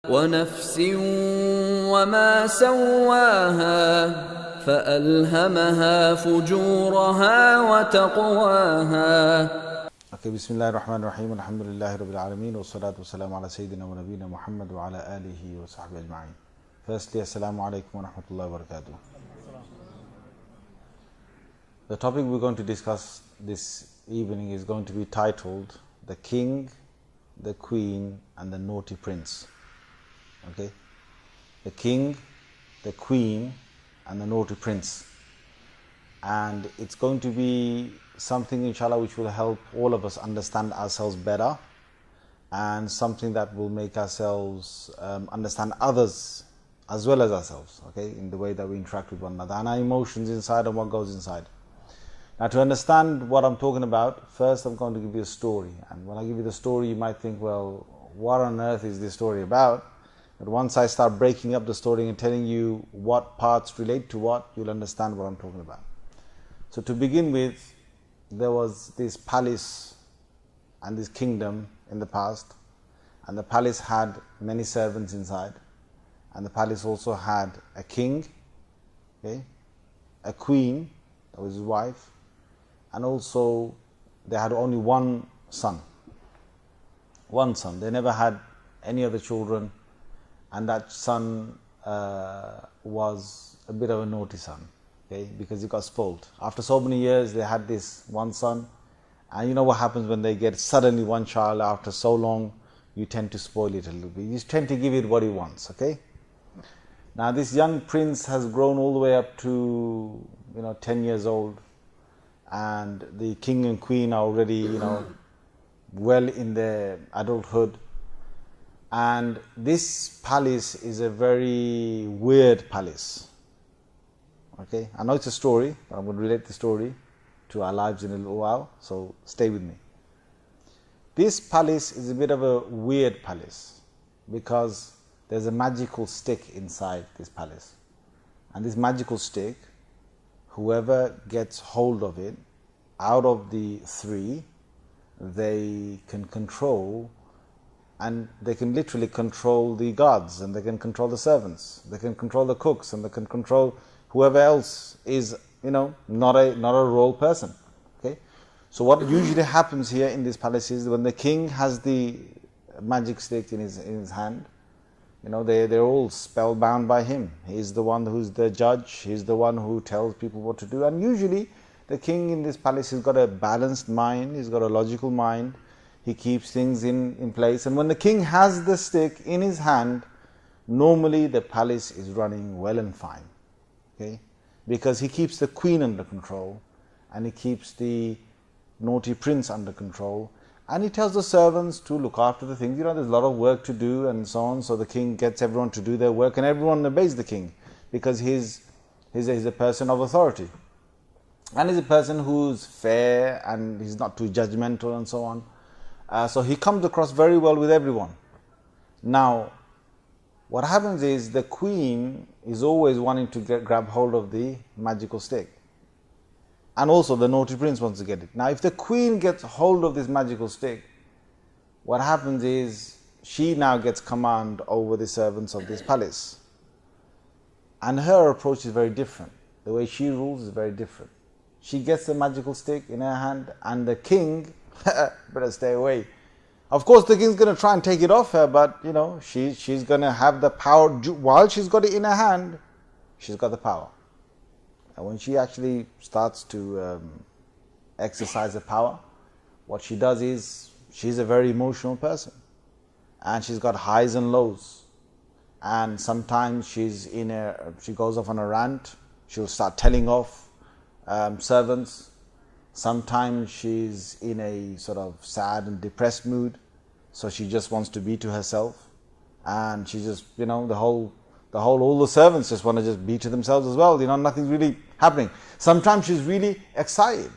ونفس وما سواها فألهمها فجورها وتقواها. Okay, Bismillahir Rahmanir Rahim. Alhamdulillahi Rabbil Alameen. Wa salatu wa salam ala Sayyidina wa Nabina Muhammad wa ala alihi wa sahbihi ajma'in. Firstly, Assalamu alaikum wa rahmatullahi wa barakatuh. The topic we're going to discuss this evening is going to be titled The King, the Queen and the Naughty Prince. Okay? The King, the Queen and the Naughty Prince. And it's going to be something, inshallah, which will help all of us understand ourselves better, and something that will make ourselves understand others as well as ourselves, okay, in the way that we interact with one another, and our emotions inside and what goes inside. Now, to understand what I'm talking about, first I'm going to give you a story. And when I give you the story, you might think, well, what on earth is this story about? But once I start breaking up the story and telling you what parts relate to what, you'll understand what I'm talking about. So to begin with, there was this palace and this kingdom in the past, and the palace had many servants inside, and the palace also had a king, okay, a queen, that was his wife, and also they had only one son. One son. They never had any other children, and that son was a bit of a naughty son. Okay, because he got spoiled. After so many years, they had this one son, and you know what happens when they get suddenly one child after so long, you tend to spoil it a little bit. You tend to give it what he wants, okay? Now this young prince has grown all the way up to, 10 years old, and the king and queen are already, well in their adulthood. And this palace is a very weird palace. Okay, I know it's a story, but I'm going to relate the story to our lives in a little while, so stay with me. This palace is a bit of a weird palace because there's a magical stick inside this palace. And this magical stick, whoever gets hold of it, out of the three, they can control, and they can literally control the guards, and they can control the servants, they can control the cooks, and they can control whoever else is, not a royal person. Okay, so what usually happens here in this palace is when the king has the magic stick in his hand, they're all spellbound by him. He's the one who's the judge. He's the one who tells people what to do. And usually, the king in this palace has got a balanced mind. He's got a logical mind. He keeps things in place. And when the king has the stick in his hand, normally the palace is running well and fine. Okay? Because he keeps the queen under control, and he keeps the naughty prince under control, and he tells the servants to look after the things. There's a lot of work to do and so on, so the king gets everyone to do their work, and everyone obeys the king because he's a person of authority, and he's a person who's fair, and he's not too judgmental and so on. So he comes across very well with everyone. Now, what happens is the queen is always wanting to grab hold of the magical stick. And also the naughty prince wants to get it. Now if the queen gets hold of this magical stick, what happens is she now gets command over the servants of this palace. And her approach is very different. The way she rules is very different. She gets the magical stick in her hand, and the king, better stay away. Of course, the king's going to try and take it off her, but, she's going to have the power. While she's got it in her hand, she's got the power. And when she actually starts to exercise the power, what she does is, she's a very emotional person. And she's got highs and lows. And sometimes she goes off on a rant. She'll start telling off servants. Sometimes she's in a sort of sad and depressed mood, so she just wants to be to herself, and she just, all the servants just want to just be to themselves as well. Nothing's really happening. Sometimes she's really excited,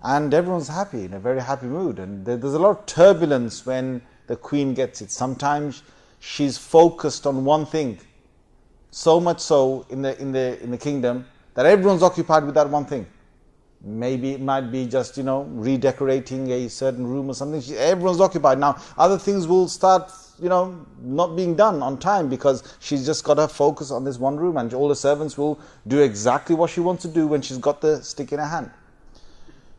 and everyone's happy, in a very happy mood, and there's a lot of turbulence when the queen gets it. Sometimes she's focused on one thing, so much so in the kingdom that everyone's occupied with that one thing. Maybe it might be just, redecorating a certain room or something. Everyone's occupied. Now, other things will start, not being done on time because she's just got her focus on this one room, and all the servants will do exactly what she wants to do when she's got the stick in her hand.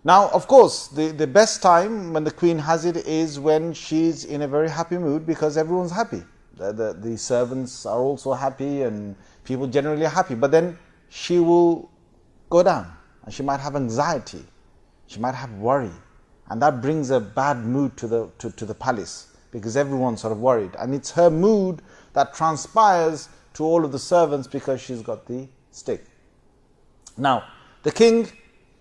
Now, of course, the best time when the queen has it is when she's in a very happy mood because everyone's happy. The servants are also happy and people generally are happy. But then she will go down and she might have anxiety. She might have worry. And that brings a bad mood to the palace because everyone's sort of worried. And it's her mood that transpires to all of the servants because she's got the stick. Now, the king,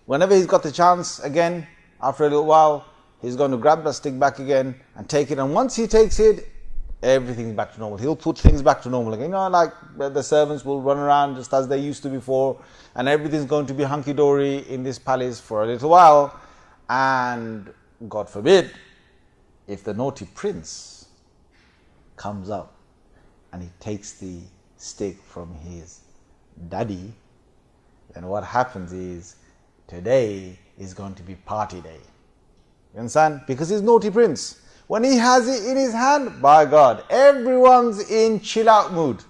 whenever he's got the chance, again, after a little while, he's going to grab the stick back again and take it. And once he takes it, everything's back to normal. He'll put things back to normal again. Like the servants will run around just as they used to before, and everything's going to be hunky-dory in this palace for a little while. And God forbid, if the naughty prince comes up and he takes the stick from his daddy, then what happens is today is going to be party day. You understand? Because he's naughty prince. When he has it in his hand, by God, everyone's in chill out mood.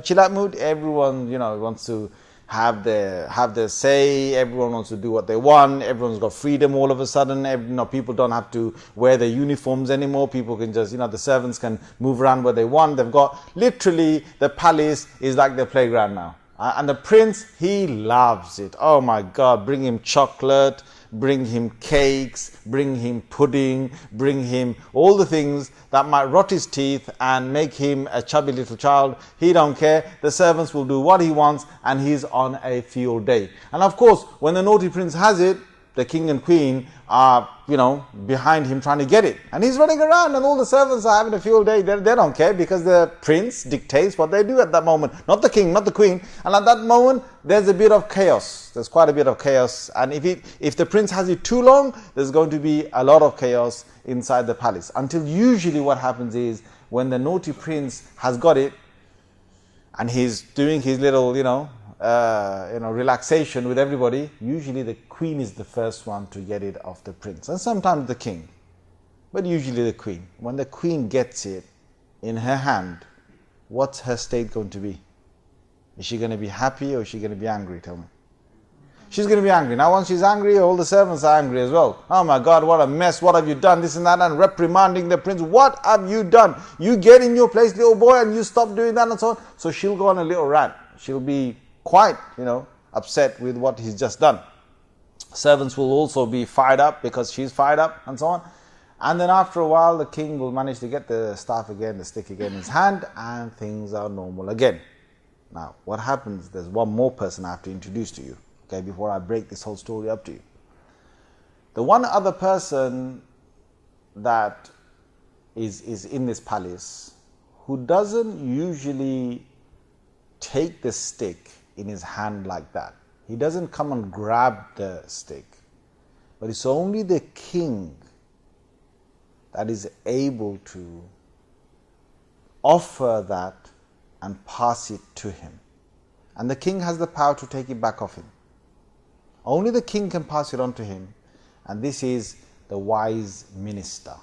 Chill out mood. Everyone, wants to have their say. Everyone wants to do what they want. Everyone's got freedom all of a sudden. People don't have to wear their uniforms anymore. People can just, the servants can move around where they want. They've got, literally, the palace is like their playground now. And the prince, he loves it. Oh my God, bring him chocolate, bring him cakes, bring him pudding, bring him all the things that might rot his teeth and make him a chubby little child. He don't care. The servants will do what he wants and he's on a field day. And of course, when the naughty prince has it, the king and queen are, behind him trying to get it. And he's running around and all the servants are having a field day. They don't care because the prince dictates what they do at that moment. Not the king, not the queen. And at that moment, there's a bit of chaos. There's quite a bit of chaos. And if the prince has it too long, there's going to be a lot of chaos inside the palace. Until usually what happens is when the naughty prince has got it and he's doing his little, relaxation with everybody, usually the queen is the first one to get it off the prince, and sometimes the king, but usually the queen. When the queen gets it in her hand, what's her state going to be? Is she going to be happy or is she going to be angry? Tell me. She's going to be angry. Now once she's angry, all the servants are angry as well. Oh my God, what a mess, what have you done, this and that, and reprimanding the prince. What have you done? You get in your place, little boy, and you stop doing that and so on. So she'll go on a little rant. She'll be quite, upset with what he's just done. Servants will also be fired up because she's fired up and so on. And then after a while, the king will manage to get the staff again, the stick again in his hand, and things are normal again. Now, what happens, there's one more person I have to introduce to you, okay, before I break this whole story up to you. The one other person that is in this palace who doesn't usually take the stick in his hand like that. He doesn't come and grab the stick. But it's only the king that is able to offer that and pass it to him. And the king has the power to take it back off him. Only the king can pass it on to him. And this is the wise minister.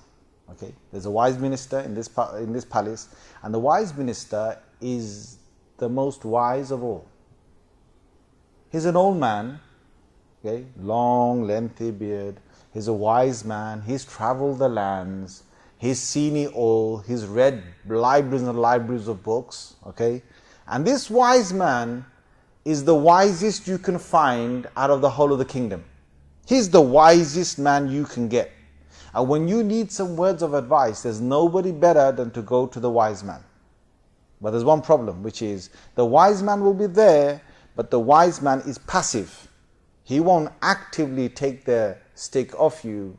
Okay? There's a wise minister in this palace. And the wise minister is the most wise of all. He's an old man, okay, long, lengthy beard. He's a wise man. He's traveled the lands. He's seen it all. He's read libraries and libraries of books, okay. And this wise man is the wisest you can find out of the whole of the kingdom. He's the wisest man you can get. And when you need some words of advice, there's nobody better than to go to the wise man. But there's one problem, which is the wise man will be there, but the wise man is passive. He won't actively take the stick off you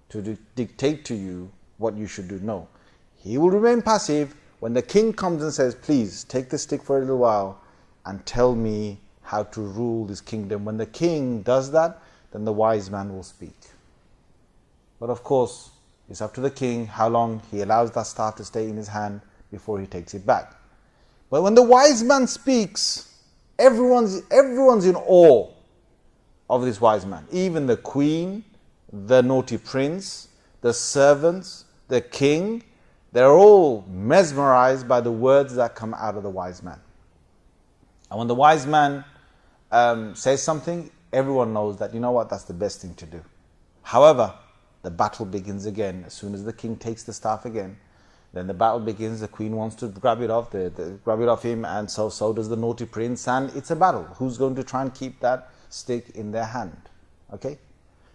to dictate to you what you should do. No. He will remain passive when the king comes and says, please take the stick for a little while and tell me how to rule this kingdom. When the king does that, then the wise man will speak. But of course, it's up to the king how long he allows that staff to stay in his hand before he takes it back. But when the wise man speaks, everyone's in awe of this wise man. Even the queen, the naughty prince, the servants, the king, they're all mesmerized by the words that come out of the wise man. And when the wise man says something, everyone knows that, you know what, that's the best thing to do. However, the battle begins again. As soon as the king takes the staff again, then the battle begins. The queen wants to grab it off, grab it off him, and so does the naughty prince, and it's a battle. Who's going to try and keep that stick in their hand? Okay?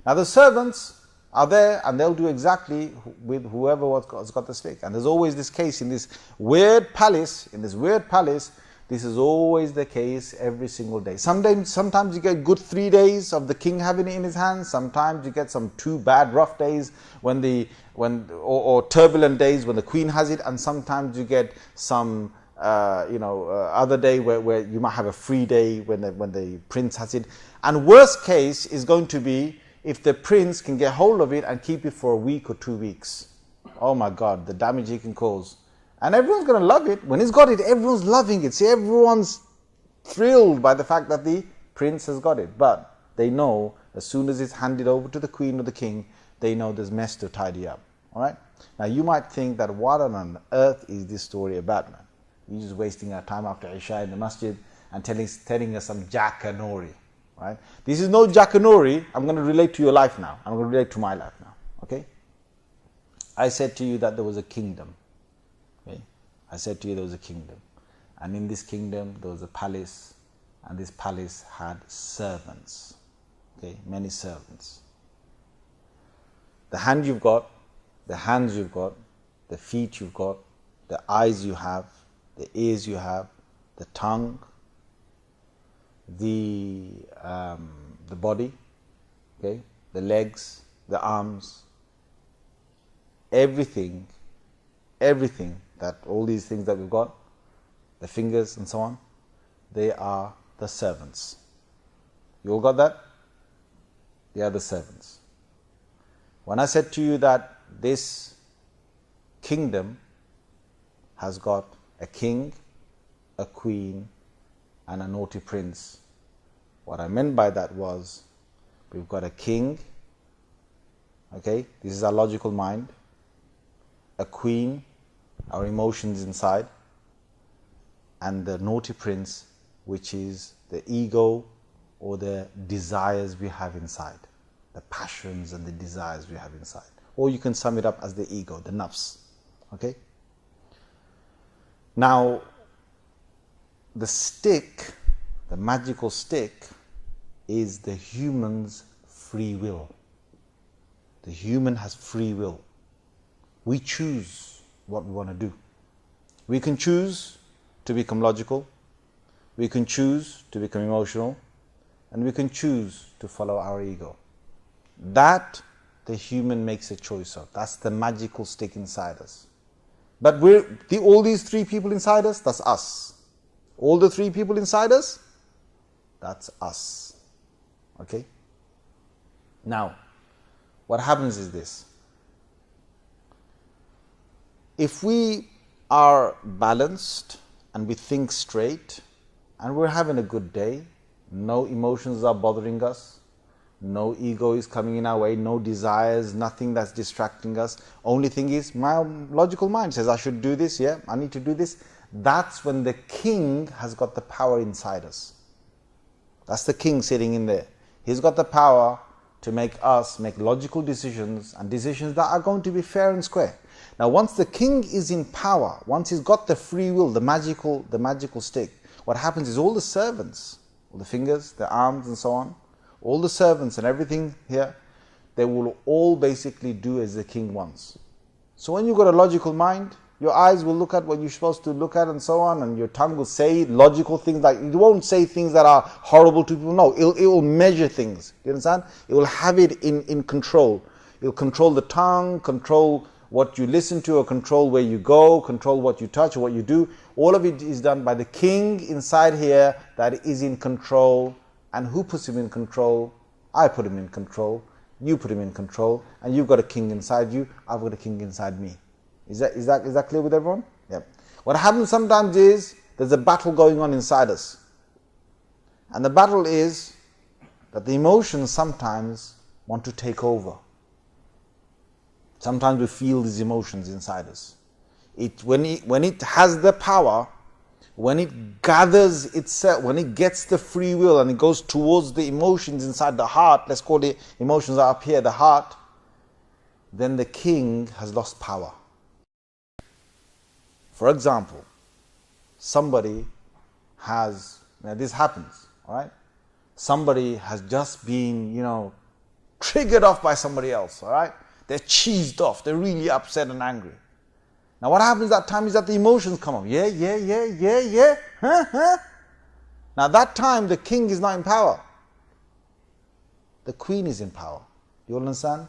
Now the servants are there, and they'll do exactly with whoever has got the stick. And there's always this case in this weird palace, this is always the case every single day. Sometimes you get good 3 days of the king having it in his hands. Sometimes you get some 2 bad, rough days or turbulent days when the queen has it. And sometimes you get some, other day where you might have a free day when the prince has it. And worst case is going to be if the prince can get hold of it and keep it for a week or 2 weeks. Oh my God, the damage he can cause. And everyone's going to love it. When he's got it, everyone's loving it. See, everyone's thrilled by the fact that the prince has got it. But they know as soon as it's handed over to the queen or the king, they know there's mess to tidy up. All right? Now, you might think that what on earth is this story about, man? You're just wasting our time after Isha in the masjid and telling us some jackanori. Right? This is no jackanori. I'm going to relate to your life now. I'm going to relate to my life now. Okay? I said to you that there was a kingdom. Okay? I said to you there was a kingdom. And in this kingdom there was a palace. And this palace had servants. Okay? Many servants. The hand you've got, the hands you've got, the feet you've got, the eyes you have, the ears you have, the tongue, the body, okay, the legs, the arms, everything that all these things that we've got, the fingers and so on, they are the servants. You all got that? They are the servants. When I said to you that this kingdom has got a king, a queen, and a naughty prince, what I meant by that was we've got a king, okay, this is our logical mind, a queen, our emotions inside, and the naughty prince, which is the ego or the desires we have inside, the passions and the desires we have inside. Or you can sum it up as the ego, the nafs, okay? Now, the stick, the magical stick, is the human's free will. The human has free will. We choose what we want to do. We can choose to become logical, we can choose to become emotional, and we can choose to follow our ego. That the human makes a choice of. That's the magical stick inside us. But all these 3 people inside us, that's us. All the 3 people inside us, that's us. Okay? Now, what happens is this. If we are balanced and we think straight and we're having a good day, no emotions are bothering us, no ego is coming in our way, no desires, nothing that's distracting us. Only thing is my logical mind says I should do this, yeah, I need to do this. That's when the king has got the power inside us. That's the king sitting in there. He's got the power to make us make logical decisions and decisions that are going to be fair and square. Now, once the king is in power, once he's got the free will, the magical stick, what happens is all the servants, all the fingers, the arms and so on, all the servants and everything here, they will all basically do as the king wants. So when you've got a logical mind, your eyes will look at what you're supposed to look at and so on, and your tongue will say logical things. Like, it won't say things that are horrible to people. No, it will measure things. You understand? It will have it in control. It will control the tongue, control what you listen to, or control where you go, control what you touch or what you do. All of it is done by the king inside here that is in control. And who puts him in control? I put him in control. You put him in control. And you've got a king inside you. I've got a king inside me. Is that clear with everyone? Yeah. What happens sometimes is there's a battle going on inside us. And the battle is that the emotions sometimes want to take over. Sometimes we feel these emotions inside us. When it has the power, when it gathers itself, when it gets the free will and it goes towards the emotions inside the heart, let's call it emotions are up here, the heart, then the king has lost power. For example, somebody has, now this happens, all right? Somebody has just been, triggered off by somebody else, all right? They're cheesed off, they're really upset and angry. Now what happens that time is that the emotions come up. Yeah. Huh. Now that time the king is not in power. The queen is in power. You understand?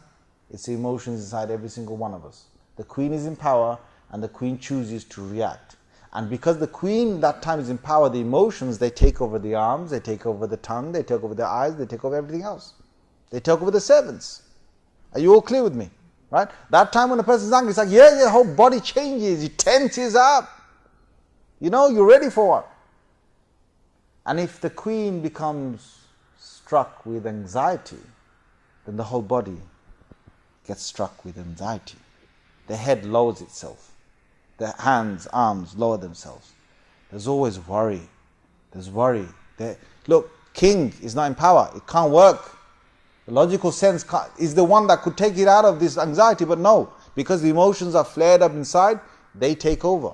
It's the emotions inside every single one of us. The queen is in power and the queen chooses to react. And because the queen that time is in power, the emotions, they take over the arms, they take over the tongue, they take over the eyes, they take over everything else. They take over the servants. Are you all clear with me? Right? That time when a person's angry, it's like, the whole body changes, he tenses up. You're ready for it. And if the queen becomes struck with anxiety, then the whole body gets struck with anxiety. The head lowers itself. The hands, arms lower themselves. There's always worry. There's worry. Look, king is not in power. It can't work. The logical sense is the one that could take it out of this anxiety, but no, because the emotions are flared up inside, they take over.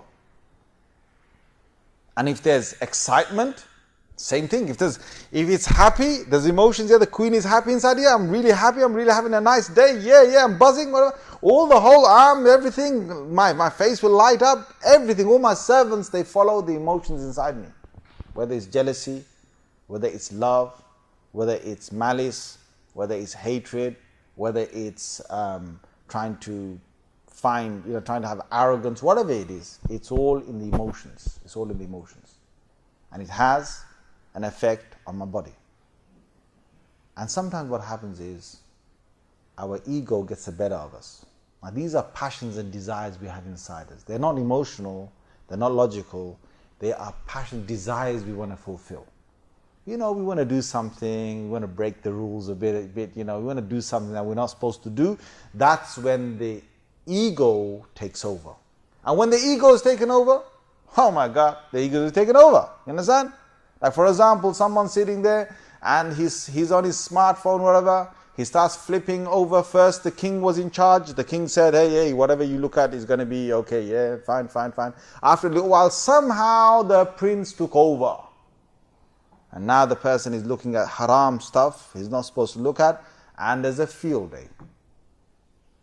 And if there's excitement, same thing. If it's happy, there's emotions here, the queen is happy inside here, I'm really happy, I'm really having a nice day, I'm buzzing, whatever. All the whole arm, everything, my face will light up, everything, all my servants, they follow the emotions inside me. Whether it's jealousy, whether it's love, whether it's malice, whether it's hatred, whether it's trying to have arrogance, whatever it is, it's all in the emotions. It's all in the emotions. And it has an effect on my body. And sometimes what happens is our ego gets the better of us. Now these are passions and desires we have inside us. They're not emotional, they're not logical, they are passion, desires we want to fulfill. We want to do something, we want to break the rules a bit, we want to do something that we're not supposed to do. That's when the ego takes over. And when the ego is taken over, oh my God, the ego is taken over. You understand? Like for example, someone's sitting there and he's on his smartphone, whatever. He starts flipping over. First, the king was in charge. The king said, hey, whatever you look at is going to be okay. Fine. After a little while, somehow the prince took over. And now the person is looking at haram stuff he's not supposed to look at, and there's a field day.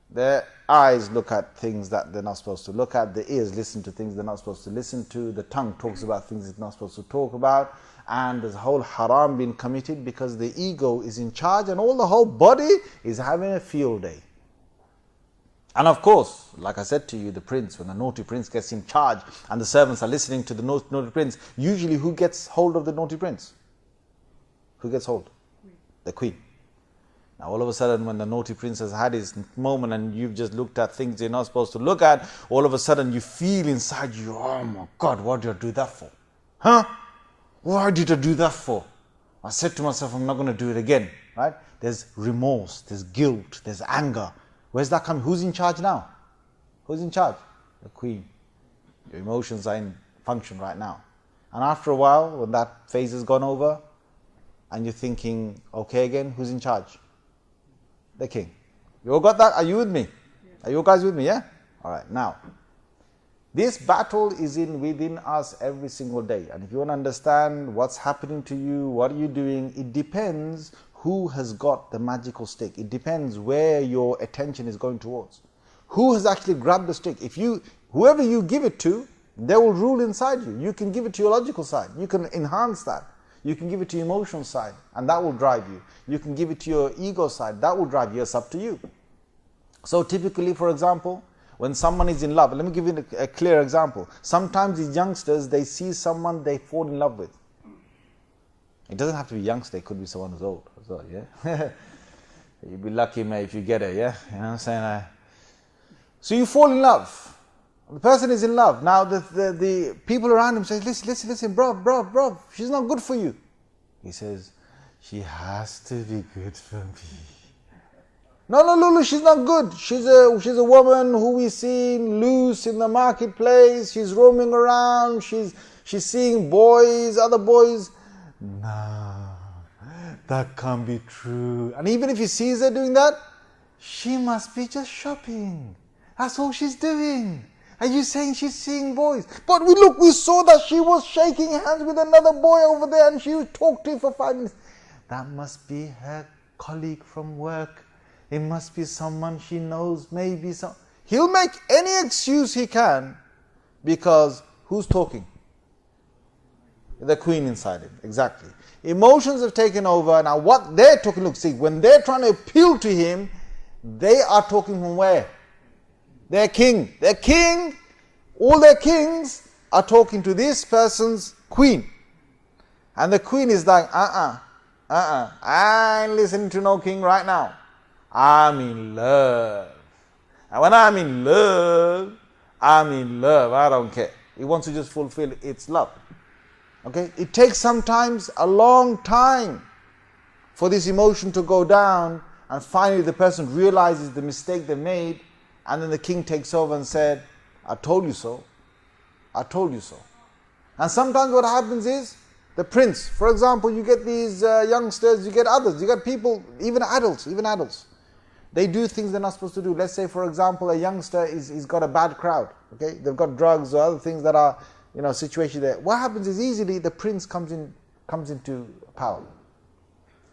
Their eyes look at things that they're not supposed to look at, the ears listen to things they're not supposed to listen to, the tongue talks about things it's not supposed to talk about, and there's a whole haram being committed because the ego is in charge and all the whole body is having a field day. And of course, like I said to you, the prince, when the naughty prince gets in charge and the servants are listening to the naughty prince, usually who gets hold of the naughty prince? Who gets hold? The queen. Now all of a sudden when the naughty prince has had his moment and you've just looked at things you're not supposed to look at, all of a sudden you feel inside you, oh my God, what did I do that for? Huh? Why did I do that for? I said to myself, I'm not going to do it again. Right? There's remorse, there's guilt, there's anger. Where's that coming? Who's in charge now? Who's in charge? The queen. Your emotions are in function right now. And after a while, when that phase has gone over, and you're thinking, okay again, who's in charge? The king. You all got that? Are you with me? Are you guys with me, yeah? Alright, now, this battle is within us every single day. And if you want to understand what's happening to you, what are you doing, it depends who has got the magical stick. It depends where your attention is going towards. Who has actually grabbed the stick? Whoever you give it to, they will rule inside you. You can give it to your logical side. You can enhance that. You can give it to your emotional side, and that will drive you. You can give it to your ego side, that will drive you. It's up to you. So typically, for example, when someone is in love, let me give you a clear example. Sometimes these youngsters, they see someone they fall in love with. It doesn't have to be youngster, it could be someone who's old as well, yeah? You'd be lucky, mate, if you get it, yeah? You know what I'm saying? So you fall in love. The person is in love. Now the people around him say, listen, bro, she's not good for you. He says, she has to be good for me. No, no, Lulu, she's not good. She's a woman who we see loose in the marketplace. She's roaming around. She's seeing boys, other boys. No, that can't be true. And even if he sees her doing that, she must be just shopping. That's all she's doing. Are you saying she's seeing boys? But we saw that she was shaking hands with another boy over there and she talked to him for 5 minutes. That must be her colleague from work. It must be someone she knows, maybe some. He'll make any excuse he can because who's talking? The queen inside him, exactly. Emotions have taken over. Now what they're talking, look, see, when they're trying to appeal to him, they are talking from where? Their king. Their king, all their kings are talking to this person's queen. And the queen is like, I ain't listening to no king right now. I'm in love. And when I'm in love, I don't care. He wants to just fulfill its love. Okay? It takes sometimes a long time for this emotion to go down, and finally the person realizes the mistake they made, and then the king takes over and said, I told you so. I told you so. And sometimes what happens is, the prince, for example, you get these youngsters, you get others, you get people, even adults. They do things they're not supposed to do. Let's say, for example, a youngster he's got a bad crowd. Okay, they've got drugs or other things that are, situation there. What happens is easily the prince comes into power.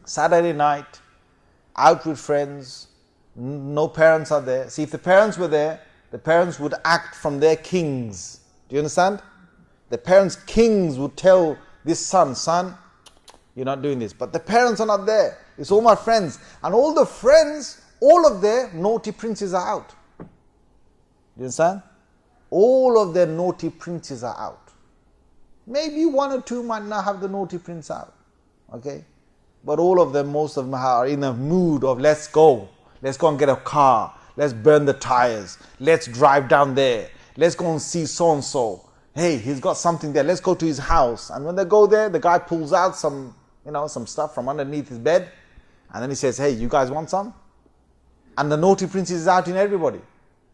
Saturday night, out with friends, no parents are there. See, if the parents were there, the parents would act from their kings. Do you understand? The parents' kings would tell this son, you're not doing this. But the parents are not there. It's all my friends. And all the friends, all of their naughty princes are out. Do you understand? All of their naughty princes are out. Maybe one or two might not have the naughty prince out. Okay? But all of them, most of them are in a mood of let's go. Let's go and get a car. Let's burn the tires. Let's drive down there. Let's go and see so-and-so. Hey, he's got something there. Let's go to his house. And when they go there, the guy pulls out some stuff from underneath his bed. And then he says, hey, you guys want some? And the naughty prince is out in everybody.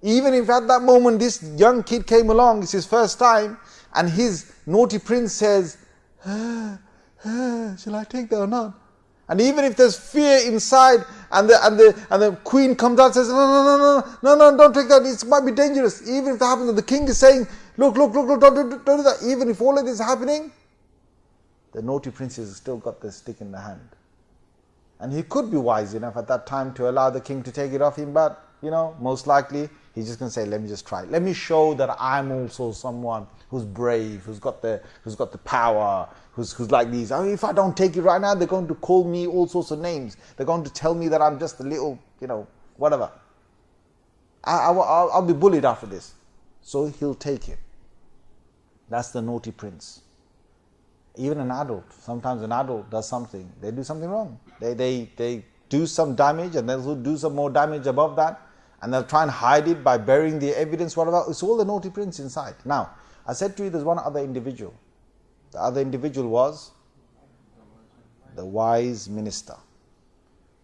Even if at that moment this young kid came along, it's his first time, and his naughty prince says, shall I take that or not? And even if there's fear inside, and the queen comes out and says, no, don't take that, it might be dangerous. Even if that happens, and the king is saying, look, don't do that. Even if all of this is happening, the naughty prince has still got the stick in the hand. And he could be wise enough at that time to allow the king to take it off him, but, most likely, he's just going to say, let me just try it. Let me show that I'm also someone who's brave, who's got the power, who's like these. I mean, if I don't take it right now, they're going to call me all sorts of names. They're going to tell me that I'm just a little, whatever. I'll be bullied after this. So he'll take it. That's the naughty prince. Even an adult, sometimes an adult does something, they do something wrong. They do some damage, and they'll do some more damage above that, and they'll try and hide it by burying the evidence, whatever. It's all the naughty prince inside. Now, I said to you there's one other individual. The other individual was the wise minister.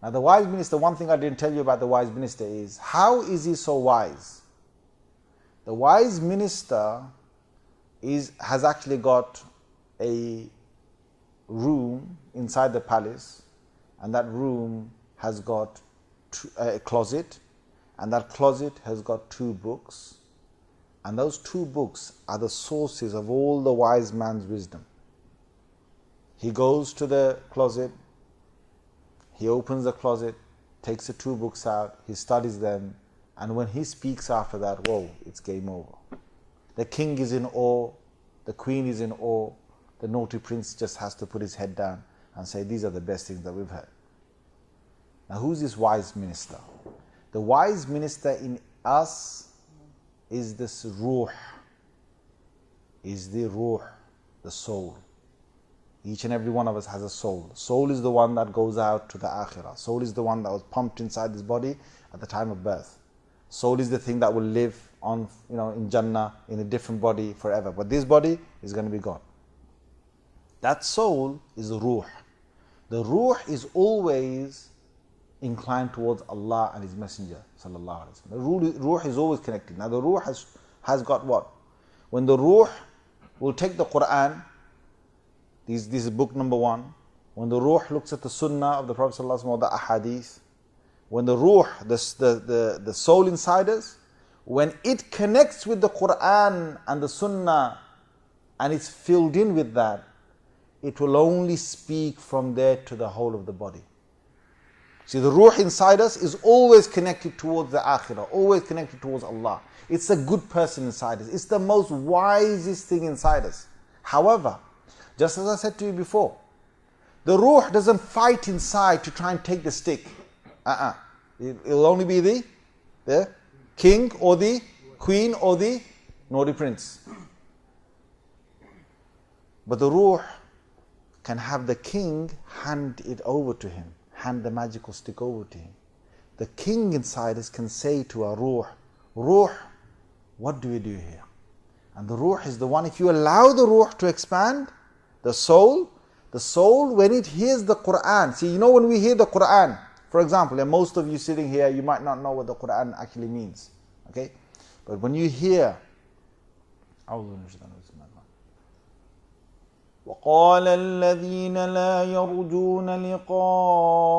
Now the wise minister, one thing I didn't tell you about the wise minister is, how is he so wise? The wise minister has actually got a room inside the palace, and that room has got a closet, and that closet has got 2 books, and those 2 books are the sources of all the wise man's wisdom. He goes to the closet, he opens the closet, takes the 2 books out, he studies them, and when he speaks after that, whoa, it's game over. The king is in awe, the queen is in awe, the naughty prince just has to put his head down and say, these are the best things that we've heard. Now, who's this wise minister? The wise minister in us is this ruh, is the ruh, the soul. Each and every one of us has a soul. Soul is the one that goes out to the akhirah. Soul is the one that was pumped inside this body at the time of birth. Soul is the thing that will live on, in Jannah, in a different body forever. But this body is going to be gone. That soul is the ruh. The ruh is always inclined towards Allah and His Messenger sallallahu alaihi wasallam. The ruh is always connected. Now the ruh has got what? When the ruh will take the Quran, this is book number 1. When the ruh looks at the sunnah of the Prophet sallallahu alaihi wasallam or the ahadith, when the ruh, the soul inside us, when it connects with the Quran and the sunnah and it's filled in with that, it will only speak from there to the whole of the body. See, the ruh inside us is always connected towards the akhirah, always connected towards Allah. It's a good person inside us. It's the most wisest thing inside us. However, just as I said to you before, the ruh doesn't fight inside to try and take the stick. It'll only be the king or the queen or the naughty prince. But the ruh can have the king hand it over to him, hand the magical stick over to him. The king inside us can say to our ruh, what do we do here? And the ruh is the one, if you allow the ruh to expand, the soul when it hears the Quran, see, you know, when we hear the Quran, for example, and most of you sitting here, you might not know what the Quran actually means, okay? But when you hear, وقال الذين لا يرجون لقاءنا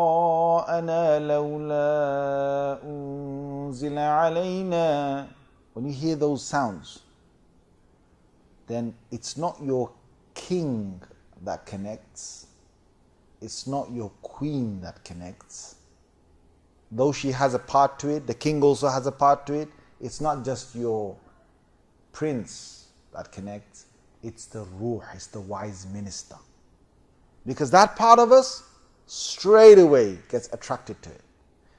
لولا أنزل علينا. When you hear those sounds, then it's not your king that connects, it's not your queen that connects. Though she has a part to it, the king also has a part to it. It's not just your prince that connects, it's the ruh, it's the wise minister. Because that part of us straight away gets attracted to it.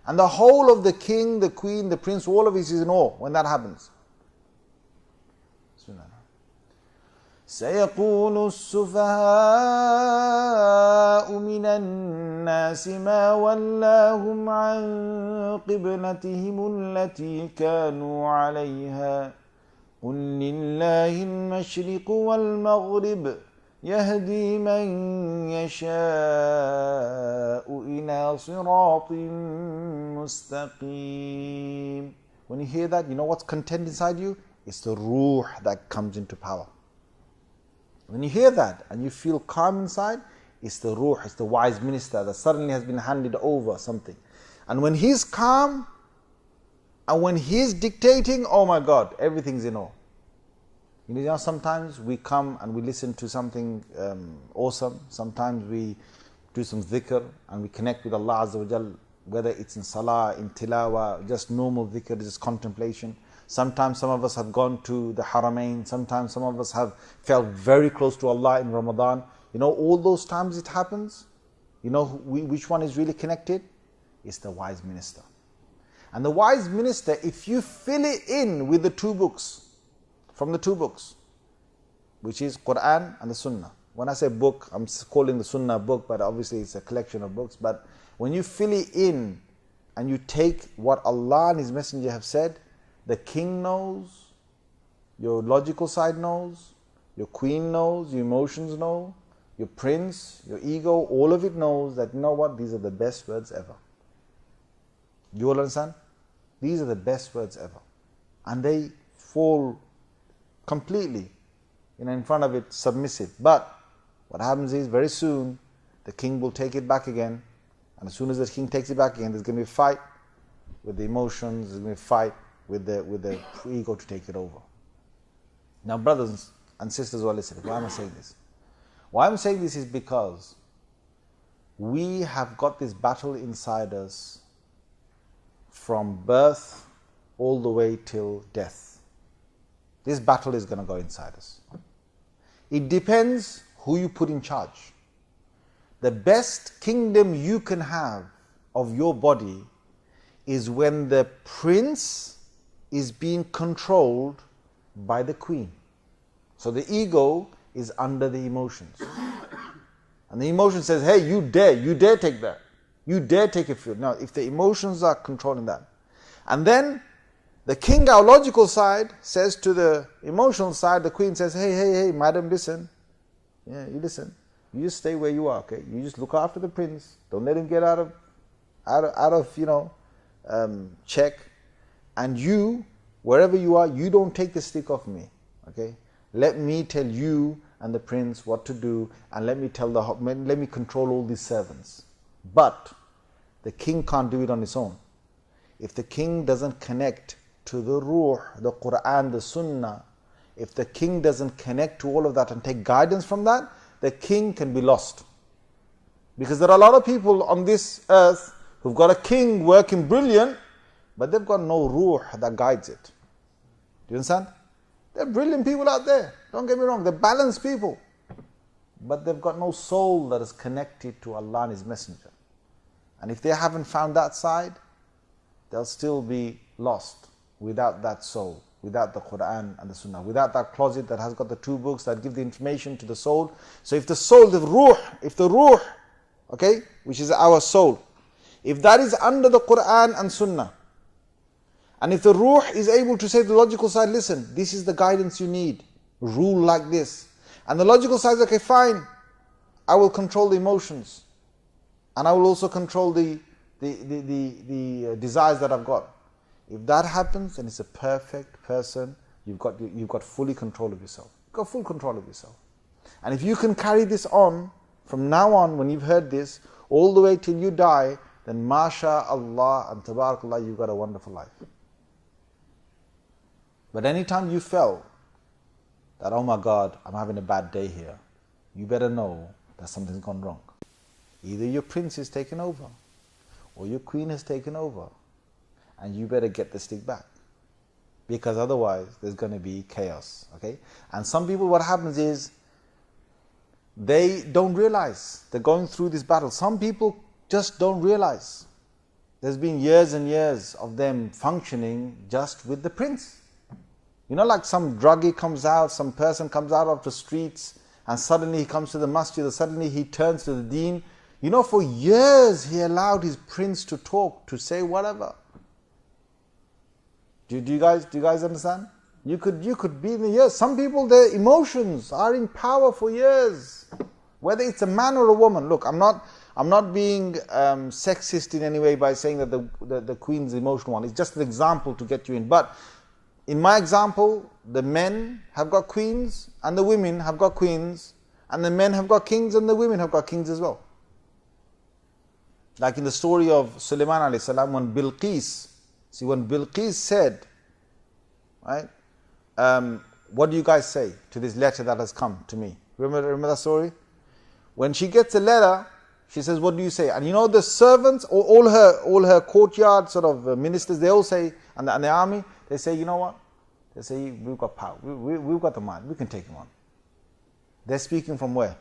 And the whole of the king, the queen, the prince, all of it is in awe when that happens. سيقول السفهاء من الناس ما ولاهم عن قبلتهم التي كانوا عليها قل لله المشرق والمغرب يهدي من يشاء إلى صراط مستقيم. When you hear that, you know what's content inside you? It's the ruh that comes into power. When you hear that and you feel calm inside, it's the ruh, it's the wise minister that suddenly has been handed over something. And when he's calm and when he's dictating, oh my God, everything's in awe. You know, sometimes we come and we listen to something awesome. Sometimes we do some dhikr and we connect with Allah Azza wa Jal, whether it's in salah, in tilawa, just normal dhikr, just contemplation. Sometimes some of us have gone to the Haramain. Sometimes some of us have felt very close to Allah in Ramadan. You know, all those times it happens. You know which one is really connected? It's the wise minister. And the wise minister, if you fill it in with the 2 books, from the 2 books, which is Quran and the Sunnah. When I say book, I'm calling the Sunnah a book, but obviously it's a collection of books. But when you fill it in and you take what Allah and His Messenger have said, the king knows, your logical side knows, your queen knows, your emotions know, your prince, your ego, all of it knows that, you know what, these are the best words ever. You all understand? These are the best words ever. And they fall completely, in front of it, submissive. But what happens is, very soon, the king will take it back again. And as soon as the king takes it back again, there's going to be a fight with the emotions, there's going to be a fight with the ego to take it over. Now, brothers and sisters who are listening, why am I saying this? Why I'm saying this is because we have got this battle inside us from birth all the way till death. This battle is going to go inside us. It depends who you put in charge. The best kingdom you can have of your body is when the prince is being controlled by the queen. So the ego is under the emotions. And the emotion says, hey, you dare take that. You dare take a field. Now, if the emotions are controlling that. And then the king, our logical side, says to the emotional side, the queen says, hey, madam, listen. Yeah, you listen. You just stay where you are, okay? You just look after the prince. Don't let him get out out of check, and you, wherever you are, you don't take the stick off me. Okay, let me tell you and the prince what to do, and let me control all these servants. But the king can't do it on his own. If the king doesn't connect to the ruh, the Quran, the Sunnah, if the king doesn't connect to all of that and take guidance from that, the king can be lost. Because there are a lot of people on this earth who've got a king working brilliant, but they've got no ruh that guides it. Do you understand? There are brilliant people out there, don't get me wrong, they're balanced people, but they've got no soul that is connected to Allah and His Messenger. And if they haven't found that side, they'll still be lost without that soul, without the Quran and the Sunnah, without that closet that has got the two books that give the information to the soul. So if the soul, the ruh, okay, which is our soul, if that is under the Quran and Sunnah, and if the ruh is able to say to the logical side, listen, this is the guidance you need, rule like this, and the logical side is, okay, fine, I will control the emotions, and I will also control the desires that I've got. If that happens, then it's a perfect person. You've got fully control of yourself. You've got full control of yourself. And if you can carry this on, from now on, when you've heard this, all the way till you die, then MashaAllah and Tabarakallah, you've got a wonderful life. But anytime you felt that, oh my God, I'm having a bad day here, you better know that something's gone wrong. Either your prince is taken over, or your queen has taken over, and you better get the stick back. Because otherwise, there's going to be chaos, okay? And some people, what happens is, they don't realize they're going through this battle. Some people just don't realize. There's been years and years of them functioning just with the prince. You know, like some druggie comes out, some person comes out of the streets, and suddenly he comes to the masjid, or suddenly he turns to the deen. You know, for years he allowed his prince to talk, to say whatever. Do you guys understand? You could be in the years. Some people, their emotions are in power for years. Whether it's a man or a woman. Look, I'm not being sexist in any way by saying that the queen's the emotional one. It's just an example to get you in. But in my example, the men have got queens and the women have got queens, and the men have got kings and the women have got kings as well. Like in the story of Sulaiman alayhi salam, when Bilqis said, right, what do you guys say to this letter that has come to me? Remember that story? When she gets a letter, she says, what do you say? And you know, the servants, all her courtyard sort of ministers, they all say, and the army, they say, you know what? They say, we've got power, we've got the mind, we can take him on. They're speaking from where?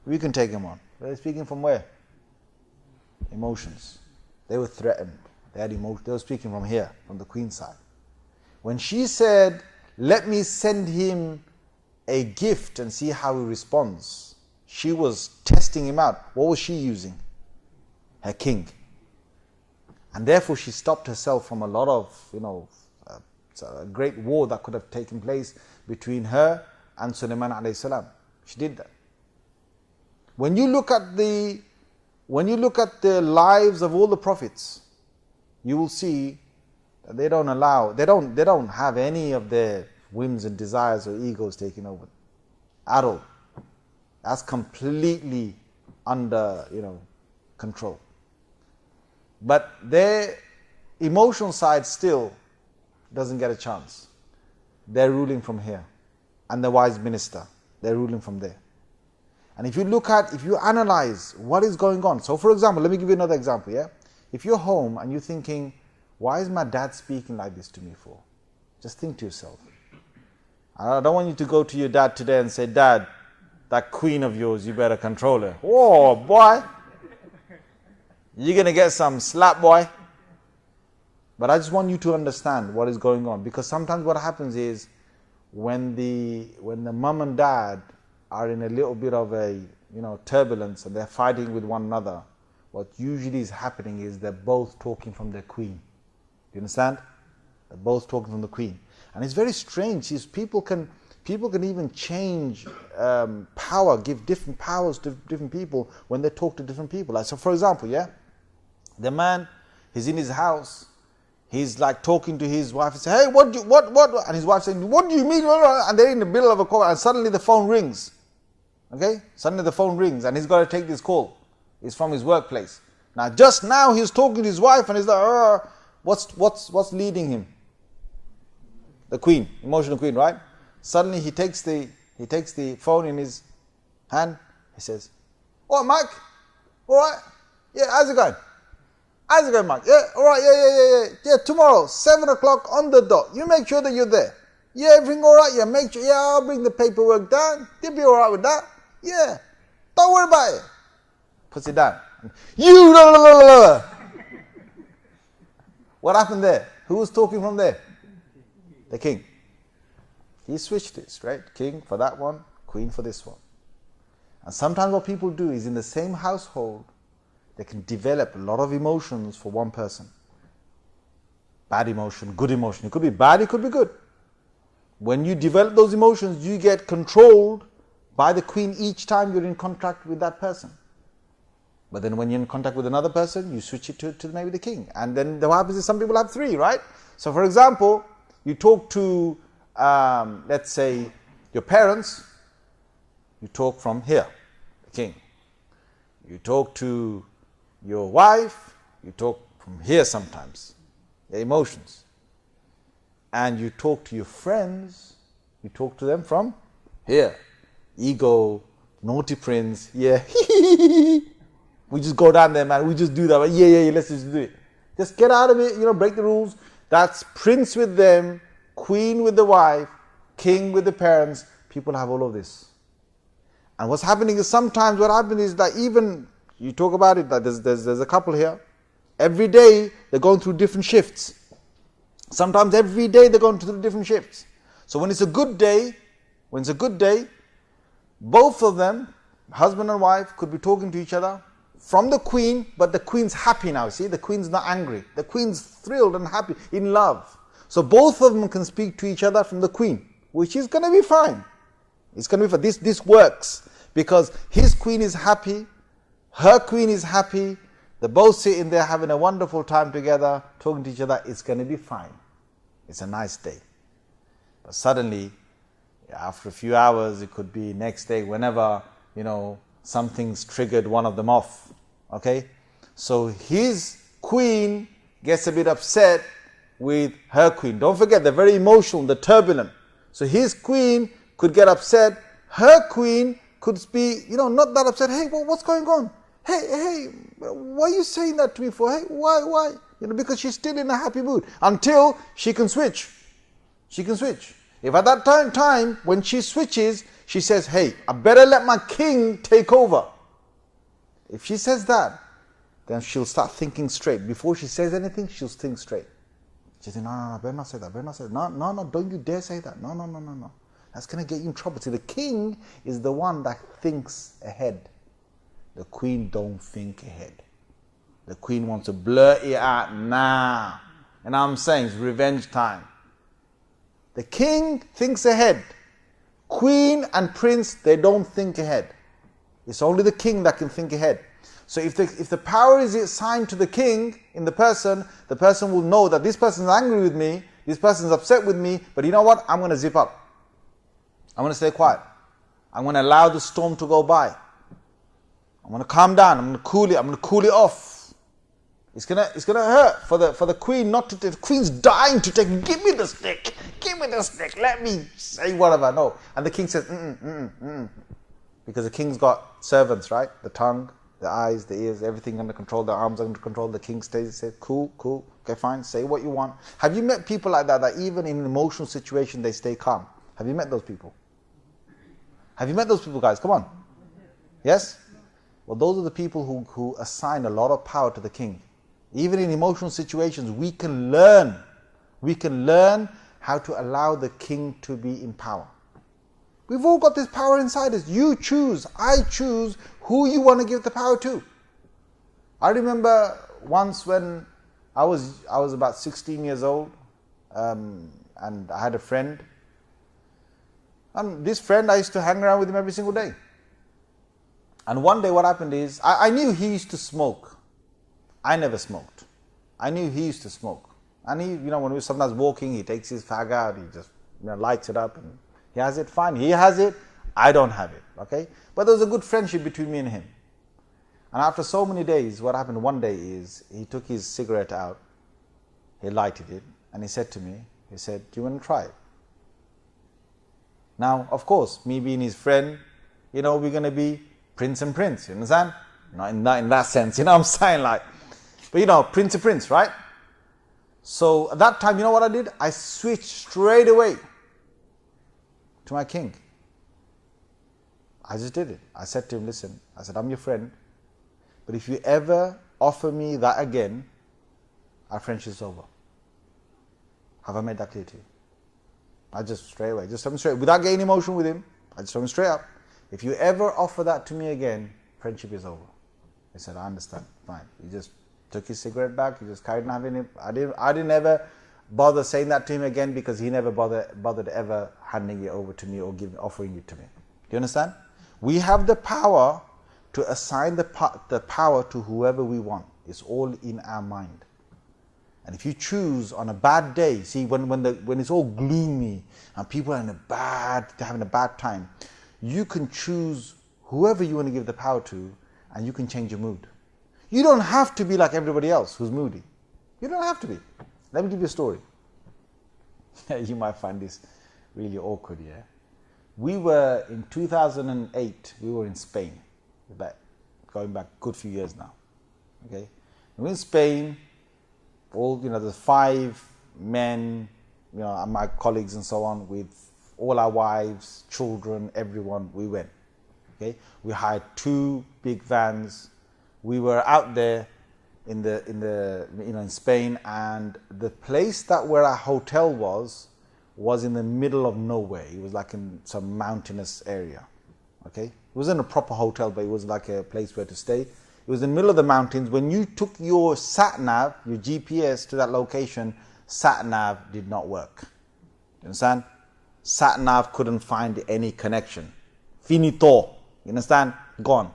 We can take him on. They're speaking from where? Emotions. They were threatened. They had emotion. They were speaking from here, from the queen's side. When she said, let me send him a gift and see how he responds, she was testing him out. What was she using? Her king. And therefore she stopped herself from a lot of, a great war that could have taken place between her and Sulaiman alayhi salam. She did that. When you look at the lives of all the prophets, you will see that they don't have any of their whims and desires or egos taking over at all. That's completely under, control. But their emotional side still doesn't get a chance. They're ruling from here. And the wise minister, they're ruling from there. And if you analyze what is going on. So for example, let me give you another example, yeah? If you're home and you're thinking, why is my dad speaking like this to me for? Just think to yourself. I don't want you to go to your dad today and say, Dad, that queen of yours, you better control her. Oh, boy. You're going to get some slap, boy. But I just want you to understand what is going on. Because sometimes what happens is, when the mum and dad are in a little bit of a turbulence and they're fighting with one another, what usually is happening is they're both talking from their queen. Do you understand? They're both talking from the queen. And it's very strange. People can even change power, give different powers to different people when they talk to different people. Like, so for example, yeah, The man, he's in his house. He's like talking to his wife. He says, hey, what? And his wife saying, what do you mean? And they're in the middle of a call and suddenly the phone rings. Okay? Suddenly the phone rings and he's got to take this call. It's from his workplace. Now, just now he's talking to his wife and he's like, what's leading him? The queen, emotional queen, right? Suddenly he takes the phone in his hand. He says, oh, Mike, all right? Yeah, how's it going? How's it going, Mike? Yeah, all right, yeah, tomorrow, 7 o'clock on the dot. You make sure that you're there. Yeah, everything all right? Yeah, make sure, yeah, I'll bring the paperwork down. You'll be all right with that. Yeah, don't worry about it. Puts it down. You, blah, blah, blah, blah. What happened there? Who was talking from there? The king. He switched this, right? King for that one, queen for this one. And sometimes what people do is in the same household, they can develop a lot of emotions for one person. Bad emotion, good emotion. It could be bad, it could be good. When you develop those emotions, you get controlled by the queen each time you're in contact with that person. But then when you're in contact with another person, you switch it to maybe the king. And then what happens is some people have three, right? So for example, you talk to, let's say, your parents, you talk from here, the king. You talk to your wife, you talk from here sometimes, the emotions. And you talk to your friends, you talk to them from here. Ego, naughty prince, yeah. We just go down there, man, we just do that, yeah, let's just do it. Just get out of it, break the rules. That's prince with them, queen with the wife, king with the parents. People have all of this. And what's happening is sometimes what happens is that even, you talk about it, that there's a couple here. Every day they're going through different shifts. Sometimes every day they're going through different shifts. So when it's a good day, both of them, husband and wife, could be talking to each other from the queen, but the queen's happy now, see? The queen's not angry. The queen's thrilled and happy, in love. So both of them can speak to each other from the queen, which is going to be fine. It's going to be fine. This works because his queen is happy, her queen is happy, they're both sitting there having a wonderful time together, talking to each other. It's going to be fine. It's a nice day. But suddenly, after a few hours, it could be next day, whenever, something's triggered one of them off. Okay? So his queen gets a bit upset with her queen. Don't forget, they're very emotional, they're turbulent. So his queen could get upset. Her queen could be, not that upset. Hey, what's going on? Hey, why are you saying that to me for? Hey, why? Because she's still in a happy mood. Until she can switch. She can switch. If at that time, when she switches, she says, hey, I better let my king take over. If she says that, then she'll start thinking straight. Before she says anything, she'll think straight. She says, no, I better not say that, No, don't you dare say that. No. That's going to get you in trouble. See, the king is the one that thinks ahead. The queen don't think ahead. The queen wants to blurt it out now. And I'm saying it's revenge time. The king thinks ahead. Queen and prince, they don't think ahead. It's only the king that can think ahead. So if the power is assigned to the king in the person will know that this person is angry with me, this person is upset with me, but you know what? I'm going to zip up. I'm going to stay quiet. I'm going to allow the storm to go by. I'm going to calm down. I'm going to cool it. I'm going to cool it off. It's gonna hurt for the queen not to. The queen's dying to take. Give me the stick. Let me say whatever. No, and the king says, because the king's got servants, right? The tongue, the eyes, the ears, everything under control. The arms under control. The king stays and says, cool, okay, fine. Say what you want. Have you met people like that? That even in an emotional situation they stay calm. Have you met those people? Have you met those people, guys? Come on. Yes. Well, those are the people who assign a lot of power to the king. Even in emotional situations, we can learn how to allow the king to be in power. We've all got this power inside us. You choose, I choose who you want to give the power to. I remember once when I was about 16 years old, and I had a friend. And this friend, I used to hang around with him every single day. And one day what happened is, I knew he used to smoke. I never smoked. I knew he used to smoke. And he, when we were sometimes walking, he takes his fag out, he just lights it up, and he has it, fine. He has it, I don't have it, okay? But there was a good friendship between me and him. And after so many days, what happened one day is, he took his cigarette out, he lighted it, and he said to me, he said, do you want to try it? Now, of course, me being his friend, we're going to be prince and prince, you understand? Not in that sense, what I'm saying? But prince and prince, right? So at that time, you know what I did? I switched straight away to my king. I just did it. I said to him, listen, I said, I'm your friend, but if you ever offer me that again, our friendship is over. Have I made that clear to you? I just straight away, just told him straight, without getting emotional with him, I just told him straight up, if you ever offer that to me again, friendship is over. He said, I understand, fine. He just took his cigarette back, he just carried on having it. I didn't ever bother saying that to him again, because he never bothered ever handing it over to me or offering it to me. Do you understand? We have the power to assign the power to whoever we want. It's all in our mind. And if you choose on a bad day, see, when it's all gloomy and people are having a bad time, you can choose whoever you want to give the power to, and you can change your mood. You don't have to be like everybody else who's moody. You don't have to be. Let me give you a story. You might find this really awkward, yeah? We were in 2008, we were in Spain. Going back a good few years now. Okay? We were in Spain, all, the 5 men, and my colleagues and so on, with all our wives, children, everyone, we went. Okay? We hired 2 big vans. We were out there in Spain, and the place where our hotel was in the middle of nowhere. It was like in some mountainous area. Okay? It wasn't a proper hotel, but it was like a place where to stay. It was in the middle of the mountains. When you took your sat-nav, your GPS to that location, sat-nav did not work. You understand? Sat-nav couldn't find any connection. Finito. You understand? Gone.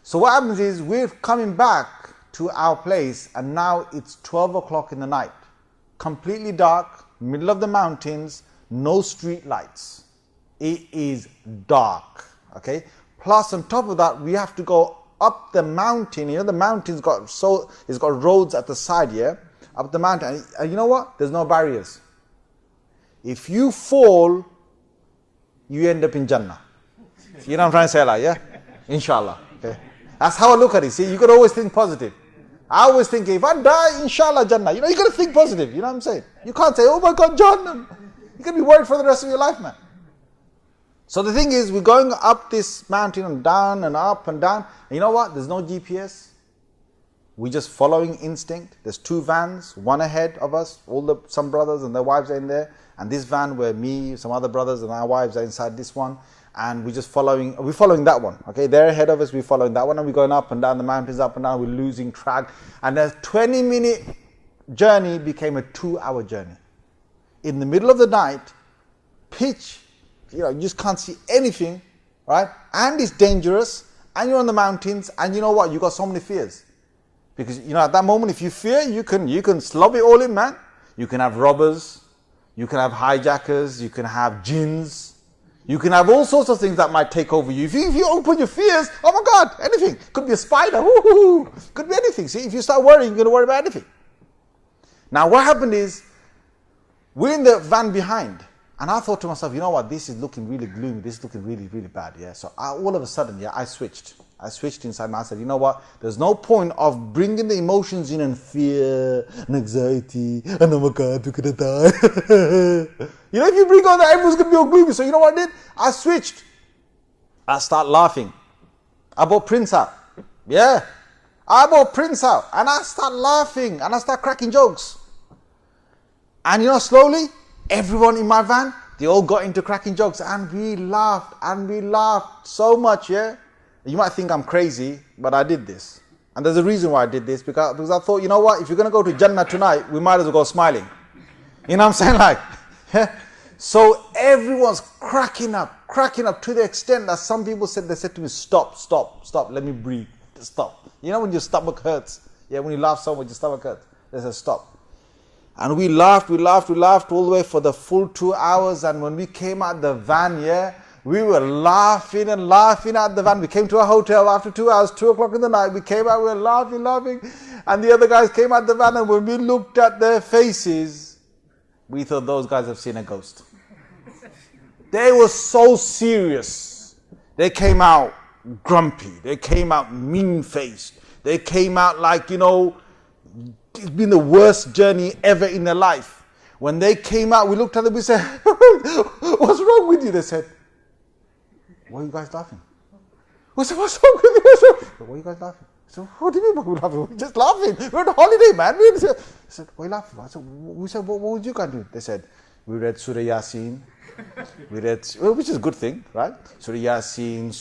So what happens is, we're coming back to our place, and now it's 12 o'clock in the night. Completely dark, middle of the mountains, no street lights. It is dark. Okay? Plus, on top of that, we have to go up the mountain. The mountain's it's got roads at the side, yeah? Up the mountain. And you know what? There's no barriers. If you fall, you end up in Jannah. You know what I'm trying to say, yeah? Inshallah. Okay? That's how I look at it. See, you could always think positive. I always think, if I die, inshallah, Jannah. You got to think positive. You know what I'm saying? You can't say, oh my God, Jannah. You can be worried for the rest of your life, man. So the thing is, we're going up this mountain and down and up and down. And you know what? There's no GPS. We're just following instinct. There's 2 vans, one ahead of us. Some brothers and their wives are in there. And this van where me, some other brothers and our wives are inside this one. And we're following that one. Okay, they're ahead of us, we're following that one. And we're going up and down the mountains, up and down. We're losing track. And a 20-minute journey became a 2-hour journey. In the middle of the night, pitch, you just can't see anything, right? And it's dangerous, and you're on the mountains, and you know what? You got so many fears. Because, at that moment, if you fear, you can slob it all in, man. You can have robbers, you can have hijackers, you can have jinns, you can have all sorts of things that might take over you. If you open your fears, oh my God, anything. Could be a spider, could be anything. See, if you start worrying, you're going to worry about anything. Now, what happened is, we're in the van behind. And I thought to myself, you know what, this is looking really gloomy, this is looking really, really bad, yeah. So all of a sudden, I switched. I switched inside and I said, you know what, there's no point of bringing the emotions in and fear and anxiety and oh my God, we're gonna die. If you bring all that, everyone's gonna be all gloomy. So you know what I did? I switched. I start laughing. I brought Prince out. Yeah. I brought Prince out and I start laughing and I start cracking jokes. And slowly, everyone in my van, they all got into cracking jokes and we laughed so much, yeah? You might think I'm crazy, but I did this. And there's a reason why I did this, because I thought, you know what, if you're going to go to Jannah tonight, we might as well go smiling. You know what I'm saying? Yeah? So everyone's cracking up to the extent that some people said to me, stop, let me breathe, stop. When your stomach hurts, Yeah, when you laugh so much, your stomach hurts. They said, stop. And we laughed all the way for the full 2 hours. And when we came out the van, yeah, we were laughing and laughing at the van. We came to a hotel after 2 hours, 2 o'clock in the night. We came out, we were laughing. And the other guys came out the van, and when we looked at their faces, we thought those guys have seen a ghost. They were so serious. They came out grumpy. They came out mean-faced. They came out like, it's been the worst journey ever in their life. When they came out, we looked at them, we said, what's wrong with you? They said, why are you guys laughing? We said, what's wrong with you? Why are you guys laughing? I said, what do you mean we're laughing? We're just laughing. We're on a holiday, man. I said, why are you laughing? We said, what would you guys do? They said, we read Surah Yasin. We read, which is a good thing, right? Surah Yasin,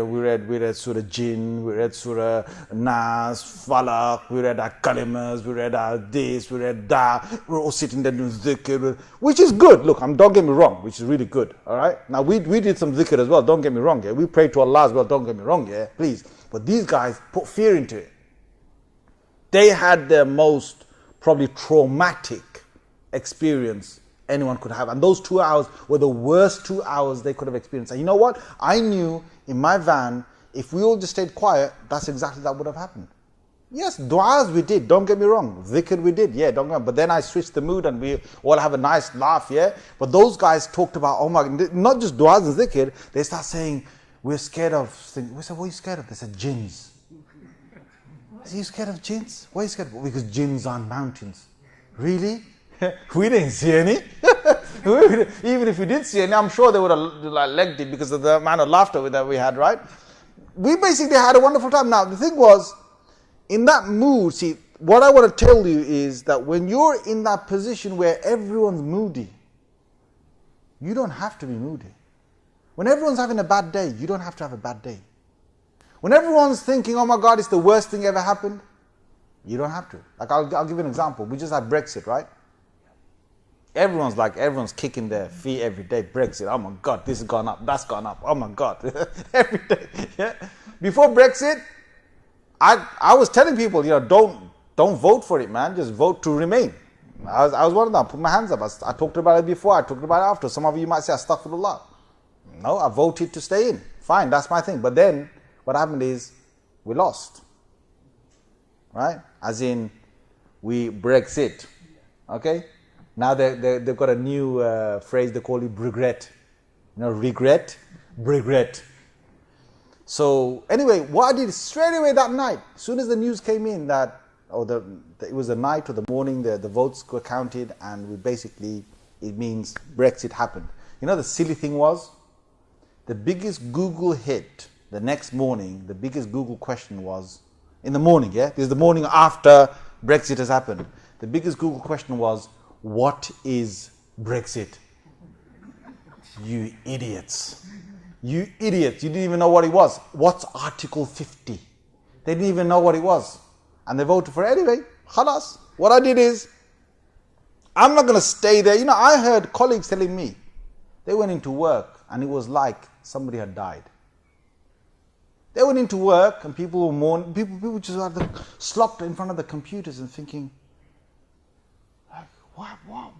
we read Surah Jinn, we read Surah Nas, Falak, we read our kalimas, we read our this, we read that. We're all sitting there doing dhikr, which is good. Look, don't get me wrong, which is really good, all right? Now, we did some dhikr as well, don't get me wrong, yeah? We prayed to Allah as well, don't get me wrong, yeah? Please. But these guys put fear into it. They had their most probably traumatic experience anyone could have. And those 2 hours were the worst 2 hours they could have experienced. And you know what? I knew in my van, if we all just stayed quiet, that's exactly that would have happened. Yes, du'as we did, don't get me wrong. Dhikr we did, yeah, don't get me wrong. But then I switched the mood and we all have a nice laugh, yeah. But those guys talked about, oh my, not just du'as and dhikr, they start saying, we're scared of things. We said, what are you scared of? They said, jinns. Are you scared of jinns? Why are you scared of? Because jinns are on mountains. Really? We didn't see any. Even if we did see any, I'm sure they would have legged it because of the amount of laughter that we had, right? We basically had a wonderful time. Now, the thing was, in that mood, see, what I want to tell you is that when you're in that position where everyone's moody, you don't have to be moody. When everyone's having a bad day, you don't have to have a bad day. When everyone's thinking, oh my God, it's the worst thing ever happened, you don't have to. Like, I'll give you an example. We just had Brexit, right? Everyone's kicking their feet every day. Brexit, oh my God, this has gone up, that's gone up, oh my God. Every day, yeah. Before Brexit, I was telling people, don't vote for it, man. Just vote to remain. I was one of them. I put my hands up. I talked about it before. I talked about it after. Some of you might say, astaghfirullah. No, I voted to stay in. Fine, that's my thing. But then, what happened is, we lost. Right? As in, we Brexit. Okay? Now they've got a new phrase, they call it regret. Regret, regret. So anyway, what I did straight away that night, as soon as the news came in that, it was the night or the morning, the votes were counted, and it means Brexit happened. The silly thing was, the biggest Google hit the next morning, the biggest Google question was, in the morning, yeah? This is the morning after Brexit has happened. The biggest Google question was, what is Brexit? You idiots. You idiots. You didn't even know what it was. What's Article 50? They didn't even know what it was. And they voted for it anyway. Khalas. What I did is, I'm not going to stay there. I heard colleagues telling me, they went into work and it was like somebody had died. They went into work and people were mourning. People just had slopped in front of the computers and thinking,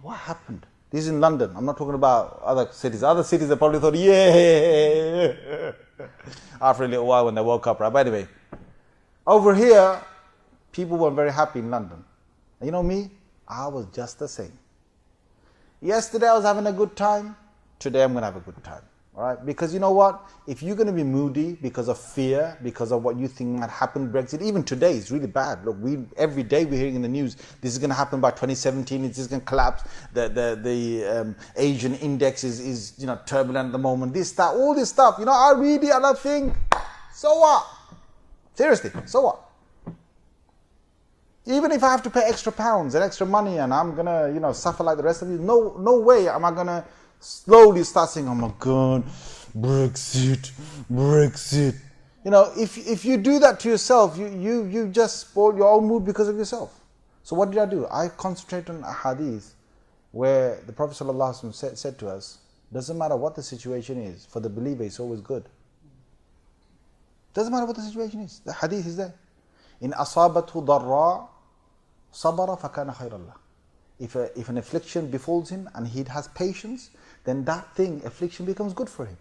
what happened? This is in London. I'm not talking about other cities. Other cities, they probably thought, yeah. After a little while when they woke up, right? But anyway, over here, people weren't very happy in London. And you know me? I was just the same. Yesterday I was having a good time. Today I'm going to have a good time. All right? Because you know what? If you're going to be moody because of fear, because of what you think might happen, Brexit, even today is really bad. Look, every day we're hearing in the news, this is going to happen by 2017, it's just going to collapse. The Asian index is turbulent at the moment. This, that, all this stuff. I read it and I think, so what? Seriously, so what? Even if I have to pay extra pounds and extra money and I'm going to, suffer like the rest of you, no way am I going to slowly start saying, oh my God, Brexit. If you do that to yourself, you just spoil your own mood because of yourself. So what did I do? I concentrate on a hadith where the Prophet ﷺ said to us, doesn't matter what the situation is, for the believer it's always good. Doesn't matter what the situation is, the hadith is there. In أصابته ضراء صبر فكان خير له. If an affliction befalls him and he has patience, then that affliction becomes good for him.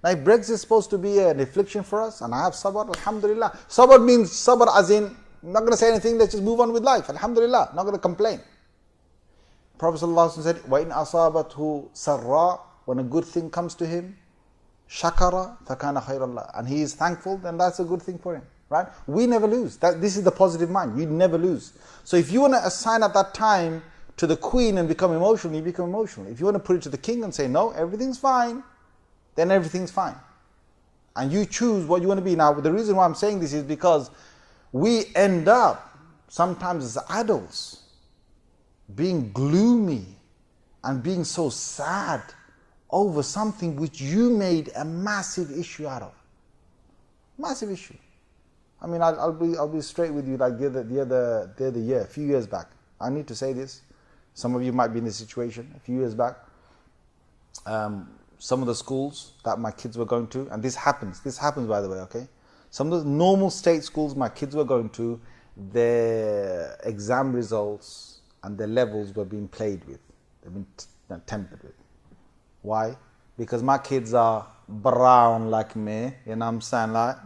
Now if Brexit is supposed to be an affliction for us, and I have sabr, alhamdulillah. Sabr means sabr as in, I'm not going to say anything, let's just move on with life, alhamdulillah, not going to complain. Prophet ﷺ said, وَإِنْ أَصَابَتْهُ سَرَّا, when a good thing comes to him, شَكَرَ فَكَانَ خَيْرَ اللَّهِ, and he is thankful, then that's a good thing for him. Right? We never lose. This is the positive mind. You never lose. So if you want to assign at that time to the queen and become emotional, you become emotional. If you want to put it to the king and say, no, everything's fine, then everything's fine. And you choose what you want to be. Now, the reason why I'm saying this is because we end up, sometimes as adults, being gloomy and being so sad over something which you made a massive issue out of. Massive issue. I mean, I'll be straight with you. Like the other year, a few years back. I need to say this. Some of you might be in this situation. A few years back, some of the schools that my kids were going to, and this happens by the way, okay? Some of the normal state schools my kids were going to, their exam results and their levels were being played with. They've been tampered with. Why? Because my kids are brown like me, you know what I'm saying, like?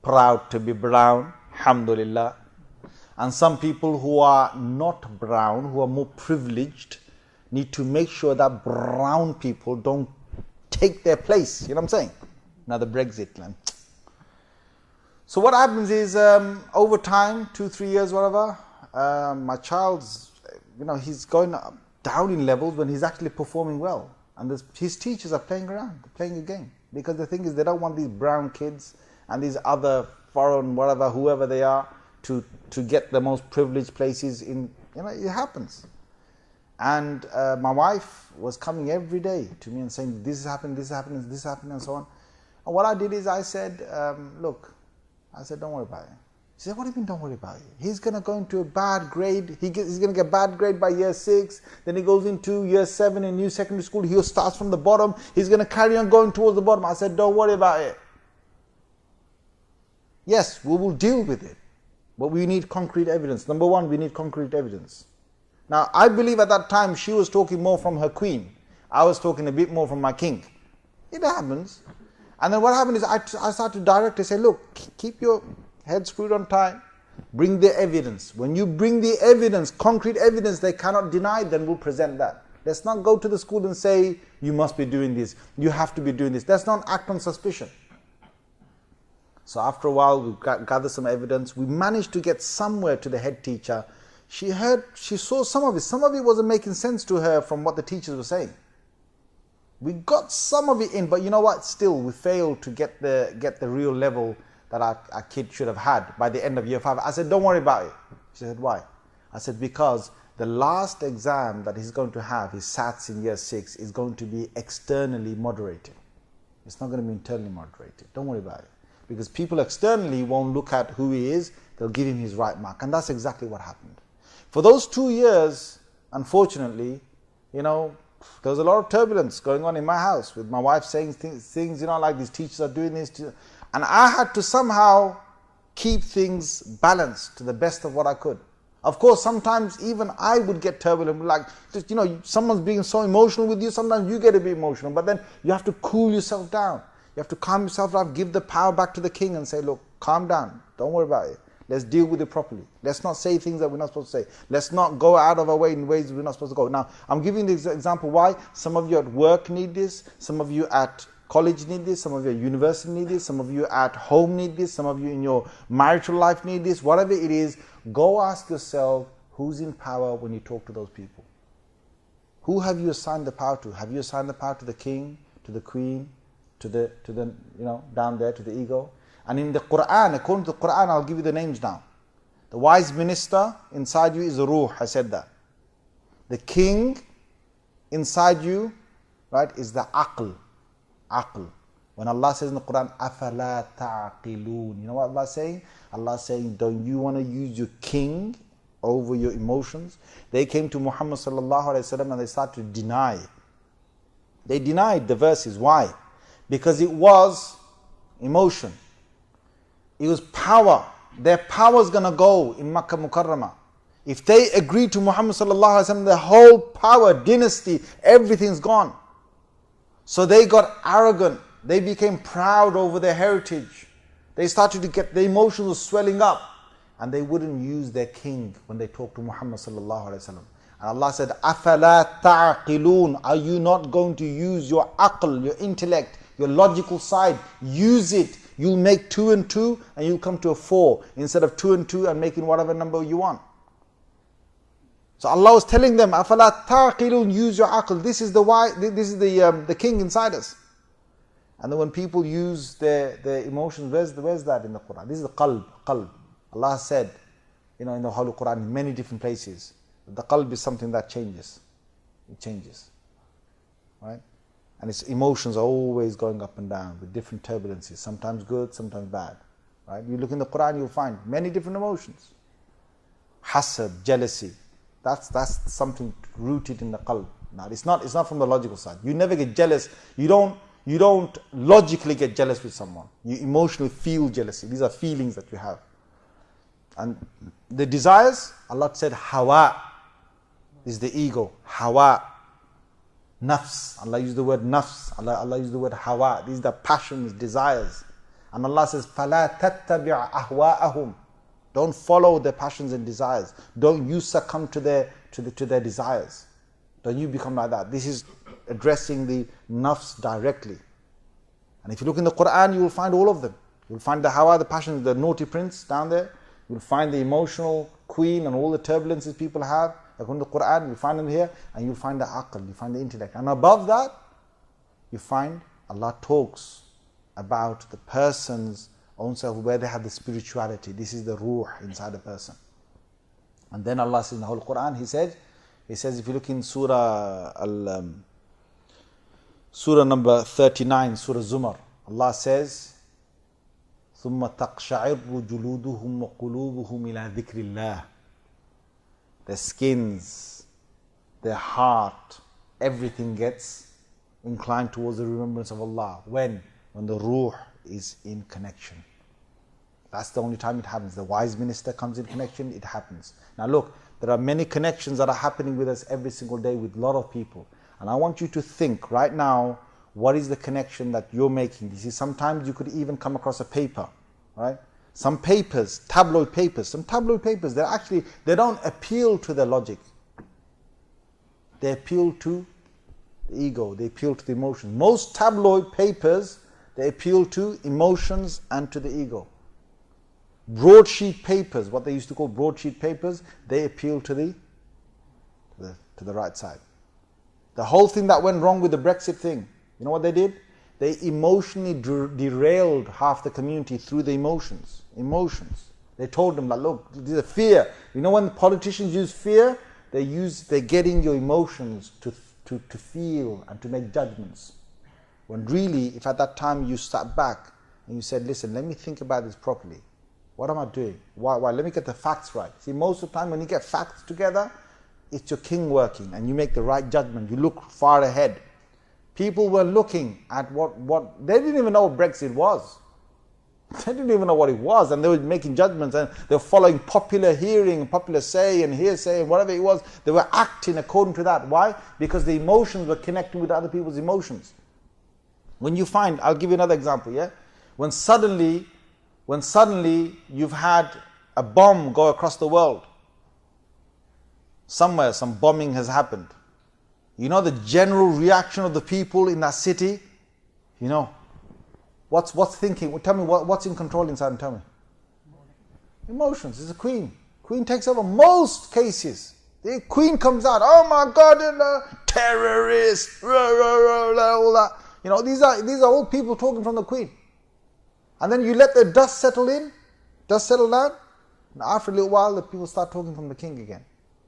Proud to be brown, alhamdulillah. And some people who are not brown, who are more privileged, need to make sure that brown people don't take their place. You know what I'm saying? Now the Brexit land. So what happens is, over time, 2-3 years, whatever, my child's, he's going down in levels when he's actually performing well. And his teachers are playing around, they're playing a game. Because the thing is, they don't want these brown kids and these other foreign, whatever, whoever they are, to get the most privileged places in, it happens. And my wife was coming every day to me and saying, this is happening, this is happening, this is happening, and so on. And what I did is I said, look, don't worry about it. She said, what do you mean don't worry about it? He's going to go into a bad grade. He's going to get bad grade by year 6. Then he goes into year 7 in new secondary school. He starts from the bottom. He's going to carry on going towards the bottom. I said, don't worry about it. Yes, we will deal with it, but we need concrete evidence. Number one, we need concrete evidence. Now, I believe at that time she was talking more from her queen. I was talking a bit more from my king. It happens. And then what happened is I started to directly say, look, keep your head screwed on tight. Bring the evidence. When you bring the evidence, concrete evidence they cannot deny, then we'll present that. Let's not go to the school and say, you must be doing this. You have to be doing this. Let's not act on suspicion. So after a while, we gathered some evidence. We managed to get somewhere to the head teacher. She saw some of it. Some of it wasn't making sense to her from what the teachers were saying. We got some of it in, but you know what? Still, we failed to get the real level that our kid should have had by the end of year 5. I said, don't worry about it. She said, why? I said, because the last exam that he's going to have, his SATs in year 6, is going to be externally moderated. It's not going to be internally moderated. Don't worry about it. Because people externally won't look at who he is, they'll give him his right mark. And that's exactly what happened. For those 2 years, unfortunately, there was a lot of turbulence going on in my house with my wife saying things, like these teachers are doing this. And I had to somehow keep things balanced to the best of what I could. Of course, sometimes even I would get turbulent, like, someone's being so emotional with you, sometimes you get a bit emotional, but then you have to cool yourself down. You have to calm yourself down, give the power back to the king and say, look, calm down, don't worry about it. Let's deal with it properly. Let's not say things that we're not supposed to say. Let's not go out of our way in ways we're not supposed to go. Now, I'm giving this example why. Some of you at work need this. Some of you at college need this. Some of you at university need this. Some of you at home need this. Some of you in your marital life need this. Whatever it is, go ask yourself, who's in power when you talk to those people? Who have you assigned the power to? Have you assigned the power to the king, to the queen, to the down there, to the ego? And in the Quran, according to the Quran, I'll give you the names now. The wise minister inside you is the ruh, I said that. The king inside you, right, is the aql. Aql. When Allah says in the Quran, أَفَلَا تَعْقِلُونَ, you know what Allah is saying? Allah is saying, don't you want to use your king over your emotions? They came to Muhammad sallallahu alaihi wasallam and they started to deny. They denied the verses. Why? Because it was emotion. It was power. their power's going to go in Makkah Mukarramah. If they agree to Muhammad sallallahu alaihi wasallam, their whole power, dynasty, everything's gone. So they got arrogant. They became proud over their heritage. They started to get, the emotions were swelling up. And they wouldn't use their king when they talked to Muhammad sallallahu alaihi wasallam. And Allah said, أَفَلَا تَعْقِلُونَ, are you not going to use your aql, your intellect, your logical side? Use it. You'll make 2 and 2 and you'll come to a 4 instead of 2 and 2 and making whatever number you want. So Allah was telling them, أَفَلَا تَعْقِلُونَ, use your aql. This is the king inside us. And then when people use their emotions, where's that in the Quran? This is the qalb. Allah said, in the Holy Quran, in many different places, the qalb is something that changes. It changes. Right? And its emotions are always going up and down with different turbulences, sometimes good, sometimes bad. Right? You look in the Quran, you'll find many different emotions. Hasad, jealousy, that's something rooted in the qalb. Now, it's not from the logical side. You never get jealous. You don't logically get jealous with someone. You emotionally feel jealousy. These are feelings that you have. And the desires, Allah said, hawa is the ego. Hawa. Nafs. Allah used the word nafs. Allah used the word hawa. These are the passions, desires. And Allah says, فَلَا تَتَّبِعْ أَهْوَاءَهُمْ. Don't follow their passions and desires. Don't you succumb to their desires. Don't you become like that. This is addressing the nafs directly. And if you look in the Quran, you will find all of them. You'll find the hawa, the passions, the naughty prince down there. You'll find the emotional queen and all the turbulences people have. Like in the Quran, you'll find them here. And you'll find the aql, you find the intellect. And above that, you find Allah talks about the person's own self, where they have the spirituality. This is the ruh inside a person. And then Allah says in the whole Quran, He says, if you look in Surah number 39, Surah Zumar, Allah says, ثُمَّ تَقْشَعِرُّ جُلُودُهُمْ وَقُلُوبُهُمْ إِلَىٰ ذِكْرِ اللَّهِ. Their skins, their heart, everything gets inclined towards the remembrance of Allah. When the ruh is in connection. That's the only time it happens. The wise minister comes in connection, it happens. Now look, there are many connections that are happening with us every single day with a lot of people. And I want you to think right now, what is the connection that you're making? You see, sometimes you could even come across a paper, right? Some papers, tabloid papers, they don't appeal to the logic. They appeal to the ego, they appeal to the emotions. Most tabloid papers, they appeal to emotions and to the ego. Broadsheet papers, what they used to call broadsheet papers, they appeal to the right side. The whole thing that went wrong with the Brexit thing, you know what they did? They emotionally derailed half the community through the emotions. They told them, like, look, this is a fear. You know when politicians use fear, they're getting your emotions to feel and to make judgments. When really, if at that time you sat back and you said, listen, let me think about this properly. What am I doing? Why? Let me get the facts right. See, most of the time when you get facts together, it's your king working and you make the right judgment. You look far ahead. People were looking at what they didn't even know what Brexit was. They didn't even know what it was, and they were making judgments, and they were following popular hearing, popular say and hearsay and whatever it was. They were acting according to that. Why? Because the emotions were connecting with other people's emotions. When you find, I'll give you another example, yeah? When suddenly you've had a bomb go across the world, somewhere some bombing has happened. You know the general reaction of the people in that city? You know, what's thinking? Well, tell me what's in control inside and tell me. Emotions. It's a queen. Queen takes over most cases. The queen comes out, oh my God, terrorist, all that. You know, these are all people talking from the queen. And then you let the dust settle down, and after a little while the people start talking from the king again.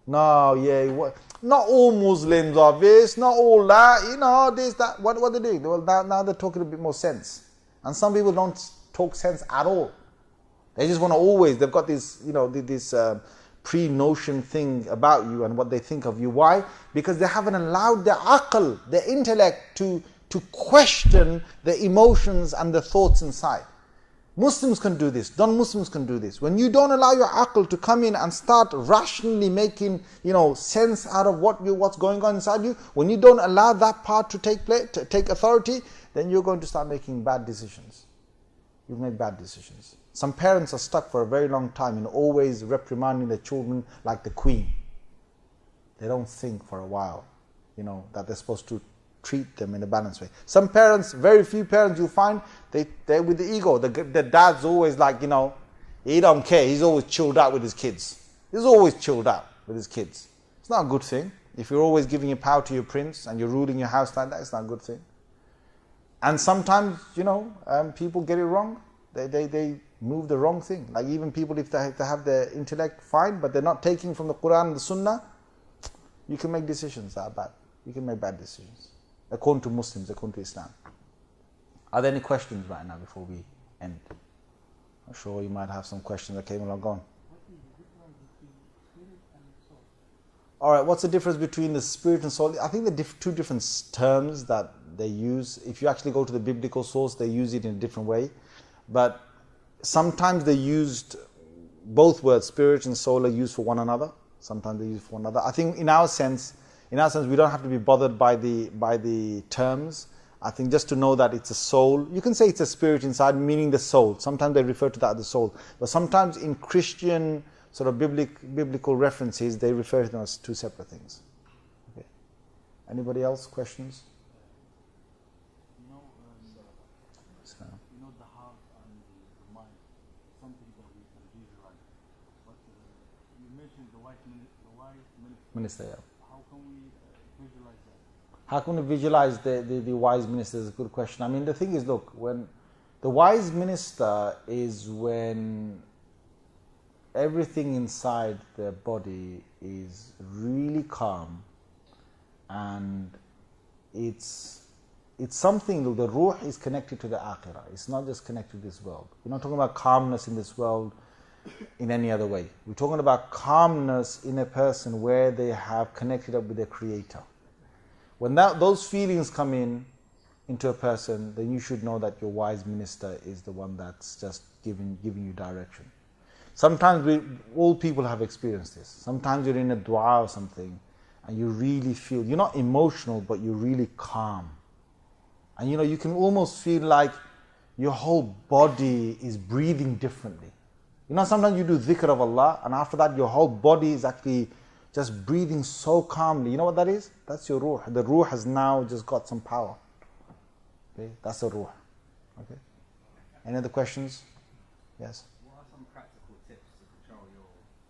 No, yeah, not all Muslims are this, not all that, you know, this, that. What are they doing? Well, now they're talking a bit more sense. And some people don't talk sense at all. They just want to they've got this, you know, this pre-notion thing about you and what they think of you. Why? Because they haven't allowed their aql, their intellect to question the emotions and the thoughts inside. Muslims can do this, non-Muslims can do this. When you don't allow your aql to come in and start rationally making, sense out of what's going on inside you, when you don't allow that part to take authority, then you're going to start making bad decisions. You make bad decisions. Some parents are stuck for a very long time in always reprimanding their children like the queen. They don't think for a while, that they're supposed to treat them in a balanced way. Some parents, very few parents you'll find, they're with the ego. The dad's always like, he don't care. He's always chilled out with his kids. He's always chilled out with his kids. It's not a good thing. If you're always giving your power to your prince and you're ruling your house like that, it's not a good thing. And sometimes, people get it wrong. They move the wrong thing. Like even people, if they have their intellect, fine, but they're not taking from the Quran and the Sunnah, you can make decisions that are bad. You can make bad decisions. According to Muslims, according to Islam. Are there any questions right now before we end? I'm sure you might have some questions that came along. Go on. Alright, what's the difference between the spirit and soul? I think the two different terms that they use. If you actually go to the biblical source, they use it in a different way. But sometimes they used both words, spirit and soul, are used for one another. Sometimes they use for one another. I think in our sense, we don't have to be bothered by the terms. I think just to know that it's a soul. You can say it's a spirit inside, meaning the soul. Sometimes they refer to that as the soul. But sometimes in Christian sort of biblical references, they refer to them as two separate things. Okay. Anybody else? Questions? The heart and the mind. Some people we can visualize. But you mentioned the wise minister. Yeah. How can we visualize that? How can we visualize the wise minister is a good question. I mean, the thing is, look, when the wise minister is when everything inside their body is really calm and it's something, the ruh is connected to the akhirah. It's not just connected to this world. We're not talking about calmness in this world in any other way. We're talking about calmness in a person where they have connected up with their creator. When those feelings come into a person, then you should know that your wise minister is the one that's just giving you direction. Sometimes all people have experienced this. Sometimes you're in a dua or something and you really feel, you're not emotional, but you're really calm. And you can almost feel like your whole body is breathing differently. Sometimes you do dhikr of Allah and after that your whole body is actually just breathing so calmly. You know what that is? That's your ruh. The ruh has now just got some power. Okay, that's the ruh. Okay. Any other questions? Yes. What are some practical tips to control your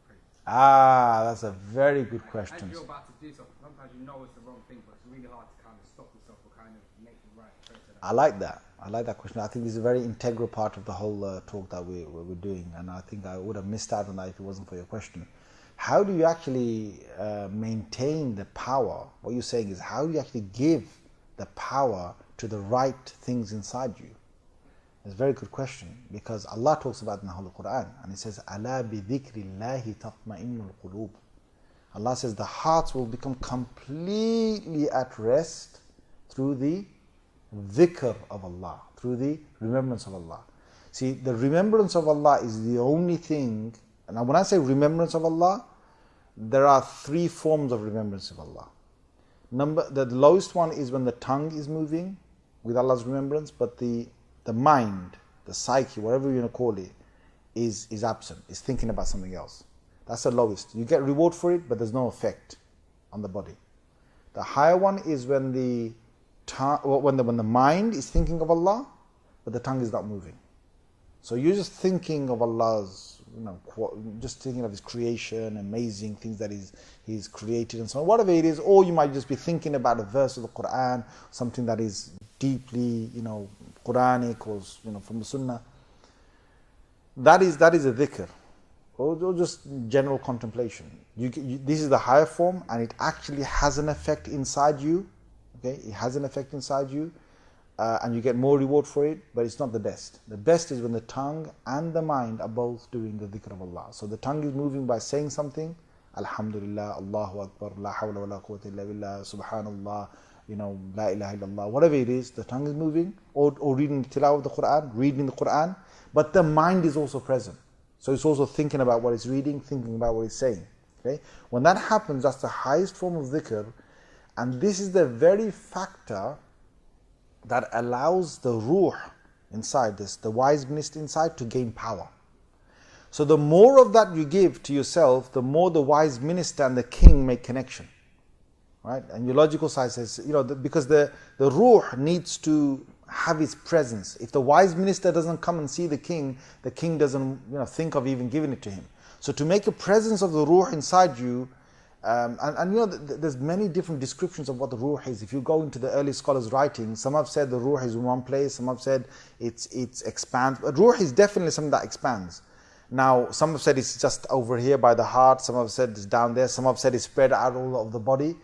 cravings? That's a very good question. As you're about to do something, sometimes you know it's the wrong thing, but it's really hard to kind of stop yourself or kind of make the right choice. I like that. I like that question. I think this is a very integral part of the whole talk that we're doing, and I think I would have missed out on that if it wasn't for your question. How do you actually maintain the power? What you're saying is, how do you actually give the power to the right things inside you? It's a very good question, because Allah talks about it in the Holy Quran, and He says, "Ala bi dhikrillahi tatma'innul qulub." Allah says the hearts will become completely at rest through the dhikr of Allah, through the remembrance of Allah. See, the remembrance of Allah is the only thing, and when I say remembrance of Allah, there are three forms of remembrance of Allah. The lowest one is when the tongue is moving with Allah's remembrance, but the mind, the psyche, whatever you want to call it, is absent, is thinking about something else. That's the lowest. You get reward for it, but there's no effect on the body. The higher one is when the mind is thinking of Allah, but the tongue is not moving. So you're just thinking of Allah's, just thinking of His creation, amazing things that He's created and so on, whatever it is, or you might just be thinking about a verse of the Quran, something that is deeply, Quranic or, from the Sunnah. That is a dhikr, or just general contemplation. This is the higher form, and it actually has an effect inside you. Okay, it has an effect inside you, and you get more reward for it, but it's not the best. The best is when the tongue and the mind are both doing the dhikr of Allah. So the tongue is moving by saying something, Alhamdulillah, Allahu Akbar, La hawla wa la quwwata illa billah, Subhanallah, La ilaha illallah, whatever it is, the tongue is moving, or reading the tilawah of the Quran, reading the Quran, but the mind is also present. So it's also thinking about what it's reading, thinking about what it's saying. Okay? When that happens, that's the highest form of dhikr, and this is the very factor that allows the ruh inside this, the wise minister inside, to gain power. So the more of that you give to yourself, the more the wise minister and the king make connection. Right? And your logical side says, because the ruh needs to have its presence. If the wise minister doesn't come and see the king doesn't think of even giving it to him. So to make a presence of the ruh inside you, there's many different descriptions of what the ruh is. If you go into the early scholars' writing, some have said the ruh is in one place, some have said it expands. But ruh is definitely something that expands. Now, some have said it's just over here by the heart, some have said it's down there, some have said it's spread out all over the body.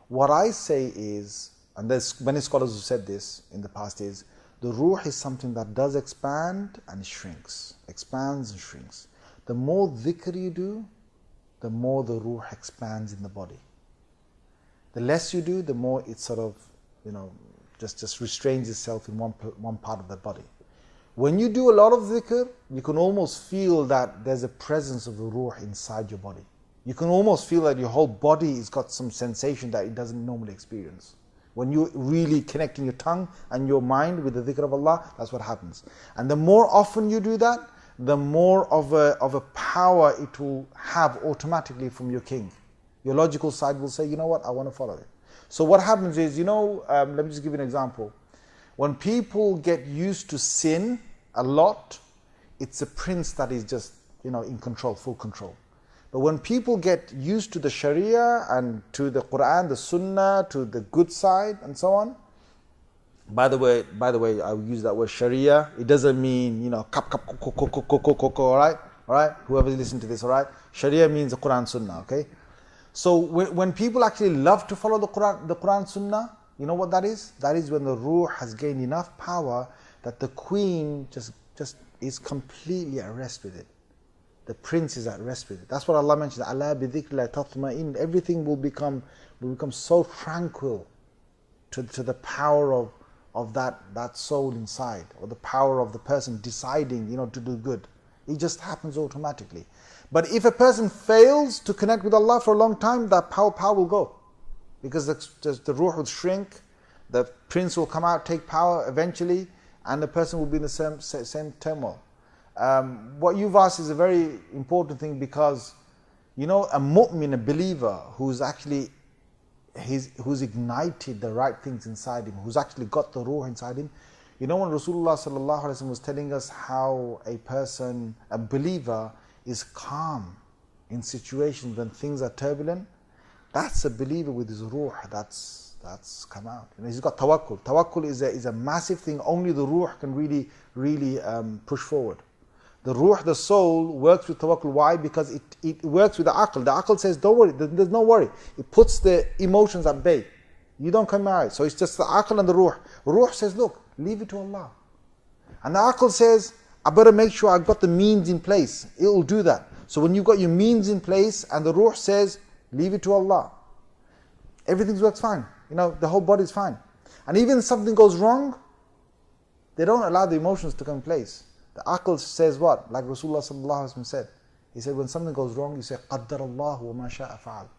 What I say is, and there's many scholars who said this in the past, is the ruh is something that does expand and shrinks, expands and shrinks. The more dhikr you do, the more the ruh expands in the body. The less you do, the more it sort of, just restrains itself in one part of the body. When you do a lot of dhikr, you can almost feel that there's a presence of the ruh inside your body. You can almost feel that your whole body has got some sensation that it doesn't normally experience. When you're really connecting your tongue and your mind with the dhikr of Allah, that's what happens. And the more often you do that, the more of a power it will have automatically from your king. Your logical side will say, you know what, I want to follow it. So what happens is, let me just give you an example. When people get used to sin a lot, it's a prince that is just, in control, full control. But when people get used to the Sharia and to the Quran, the Sunnah, to the good side and so on. By the way, I will use that word Sharia. It doesn't mean, all right? All right? Whoever's listening to this, all right? Sharia means the Quran, Sunnah, okay? So when people actually love to follow the Quran, Sunnah, you know what that is? That is when the ruh has gained enough power that the queen just is completely at rest with it. The prince is at rest with it. That's what Allah mentions. Allah bi dhikrillah tatma'in. Everything will become so tranquil to the power of that soul inside, or the power of the person deciding, to do good. It just happens automatically. But if a person fails to connect with Allah for a long time, that power will go. Because the ruh will shrink, the prince will come out, take power eventually, and the person will be in the same turmoil. What you've asked is a very important thing, because a mu'min, a believer who's ignited the right things inside him, who's actually got the ruh inside him. When Rasulullah sallallahu alaihi wasallam was telling us how a believer is calm in situations when things are turbulent, that's a believer with his ruh that's come out. He's got tawakkul. Tawakkul is a massive thing. Only the ruh can really push forward. The ruh, the soul, works with tawakkul. Why? Because it works with the aql. The aql says, don't worry, there's no worry. It puts the emotions at bay. You don't come out. So it's just the aql and the ruh. Ruh says, look, leave it to Allah. And the aql says, I better make sure I've got the means in place. It will do that. So when you've got your means in place and the ruh says, leave it to Allah, everything works fine. The whole body is fine. And even if something goes wrong, they don't allow the emotions to come in place. The aql says what? Like Rasulullah sallallahu alaihi wasallam said. He said, when something goes wrong, you say, قَدَّرَ اللَّهُ وَمَا شَاءَ فَعَلْ.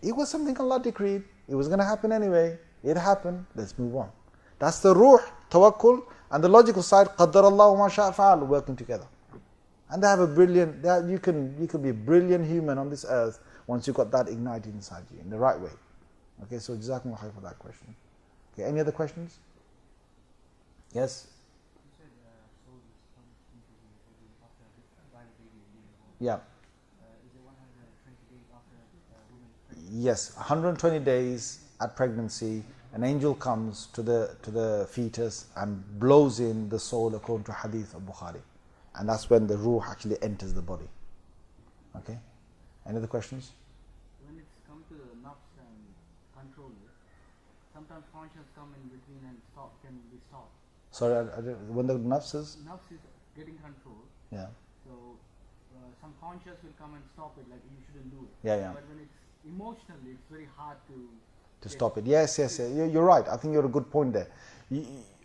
It was something Allah decreed. It was going to happen anyway. It happened. Let's move on. That's the ruh, tawakkul, and the logical side, قَدَّرَ اللَّهُ وَمَا شَاءَ فَعَلْ, working together. And they have you can be a brilliant human on this earth once you've got that ignited inside you in the right way. Okay, so Jazakumullah khair for that question. Okay, any other questions? Yes? You said soldiers come into the body after by the baby being born. Yeah. Is it 120 days after women pregnant? Yes, 120 days at pregnancy, an angel comes to the fetus and blows in the soul according to hadith of Bukhari. And that's when the ruh actually enters the body. Okay? Any other questions? When it's come to nafs and control it, sometimes conscience come in between and can be stopped. Sorry, when the nafs is? Nafs is getting control. Yeah. So some conscience will come and stop it, like you shouldn't do it. Yeah. But when it's emotionally, it's very hard to to stop it. Yes. You're right. I think you're a good point there.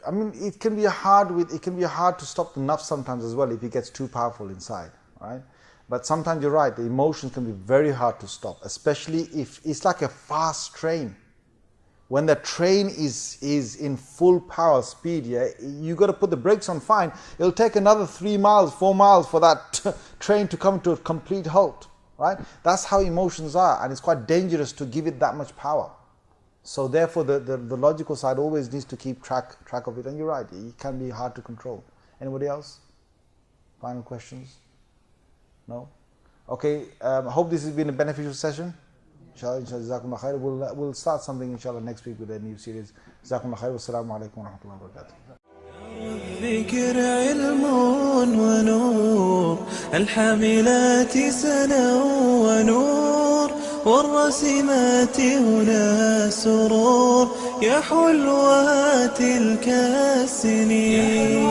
I mean, it can be hard to stop the nafs sometimes as well if it gets too powerful inside, right? But sometimes you're right. The emotions can be very hard to stop, especially if it's like a fast train. When the train is in full power speed, yeah, you got to put the brakes on fine. It'll take another 3 miles, 4 miles for that train to come to a complete halt, right? That's how emotions are, and it's quite dangerous to give it that much power. So therefore, the logical side always needs to keep track of it. And you're right, it can be hard to control. Anybody else? Final questions? No? Okay, I hope this has been a beneficial session. Inshallah, jazakumullah khair. We'll start something inshallah next week with a new series. Jazakumullah khair. Wassalamu alaikum wa rahmatullahi wa barakatuh. الذكر علم ونور الحاملات سنا ونور والرسمات هنا سرور يا حلوات تلك السنين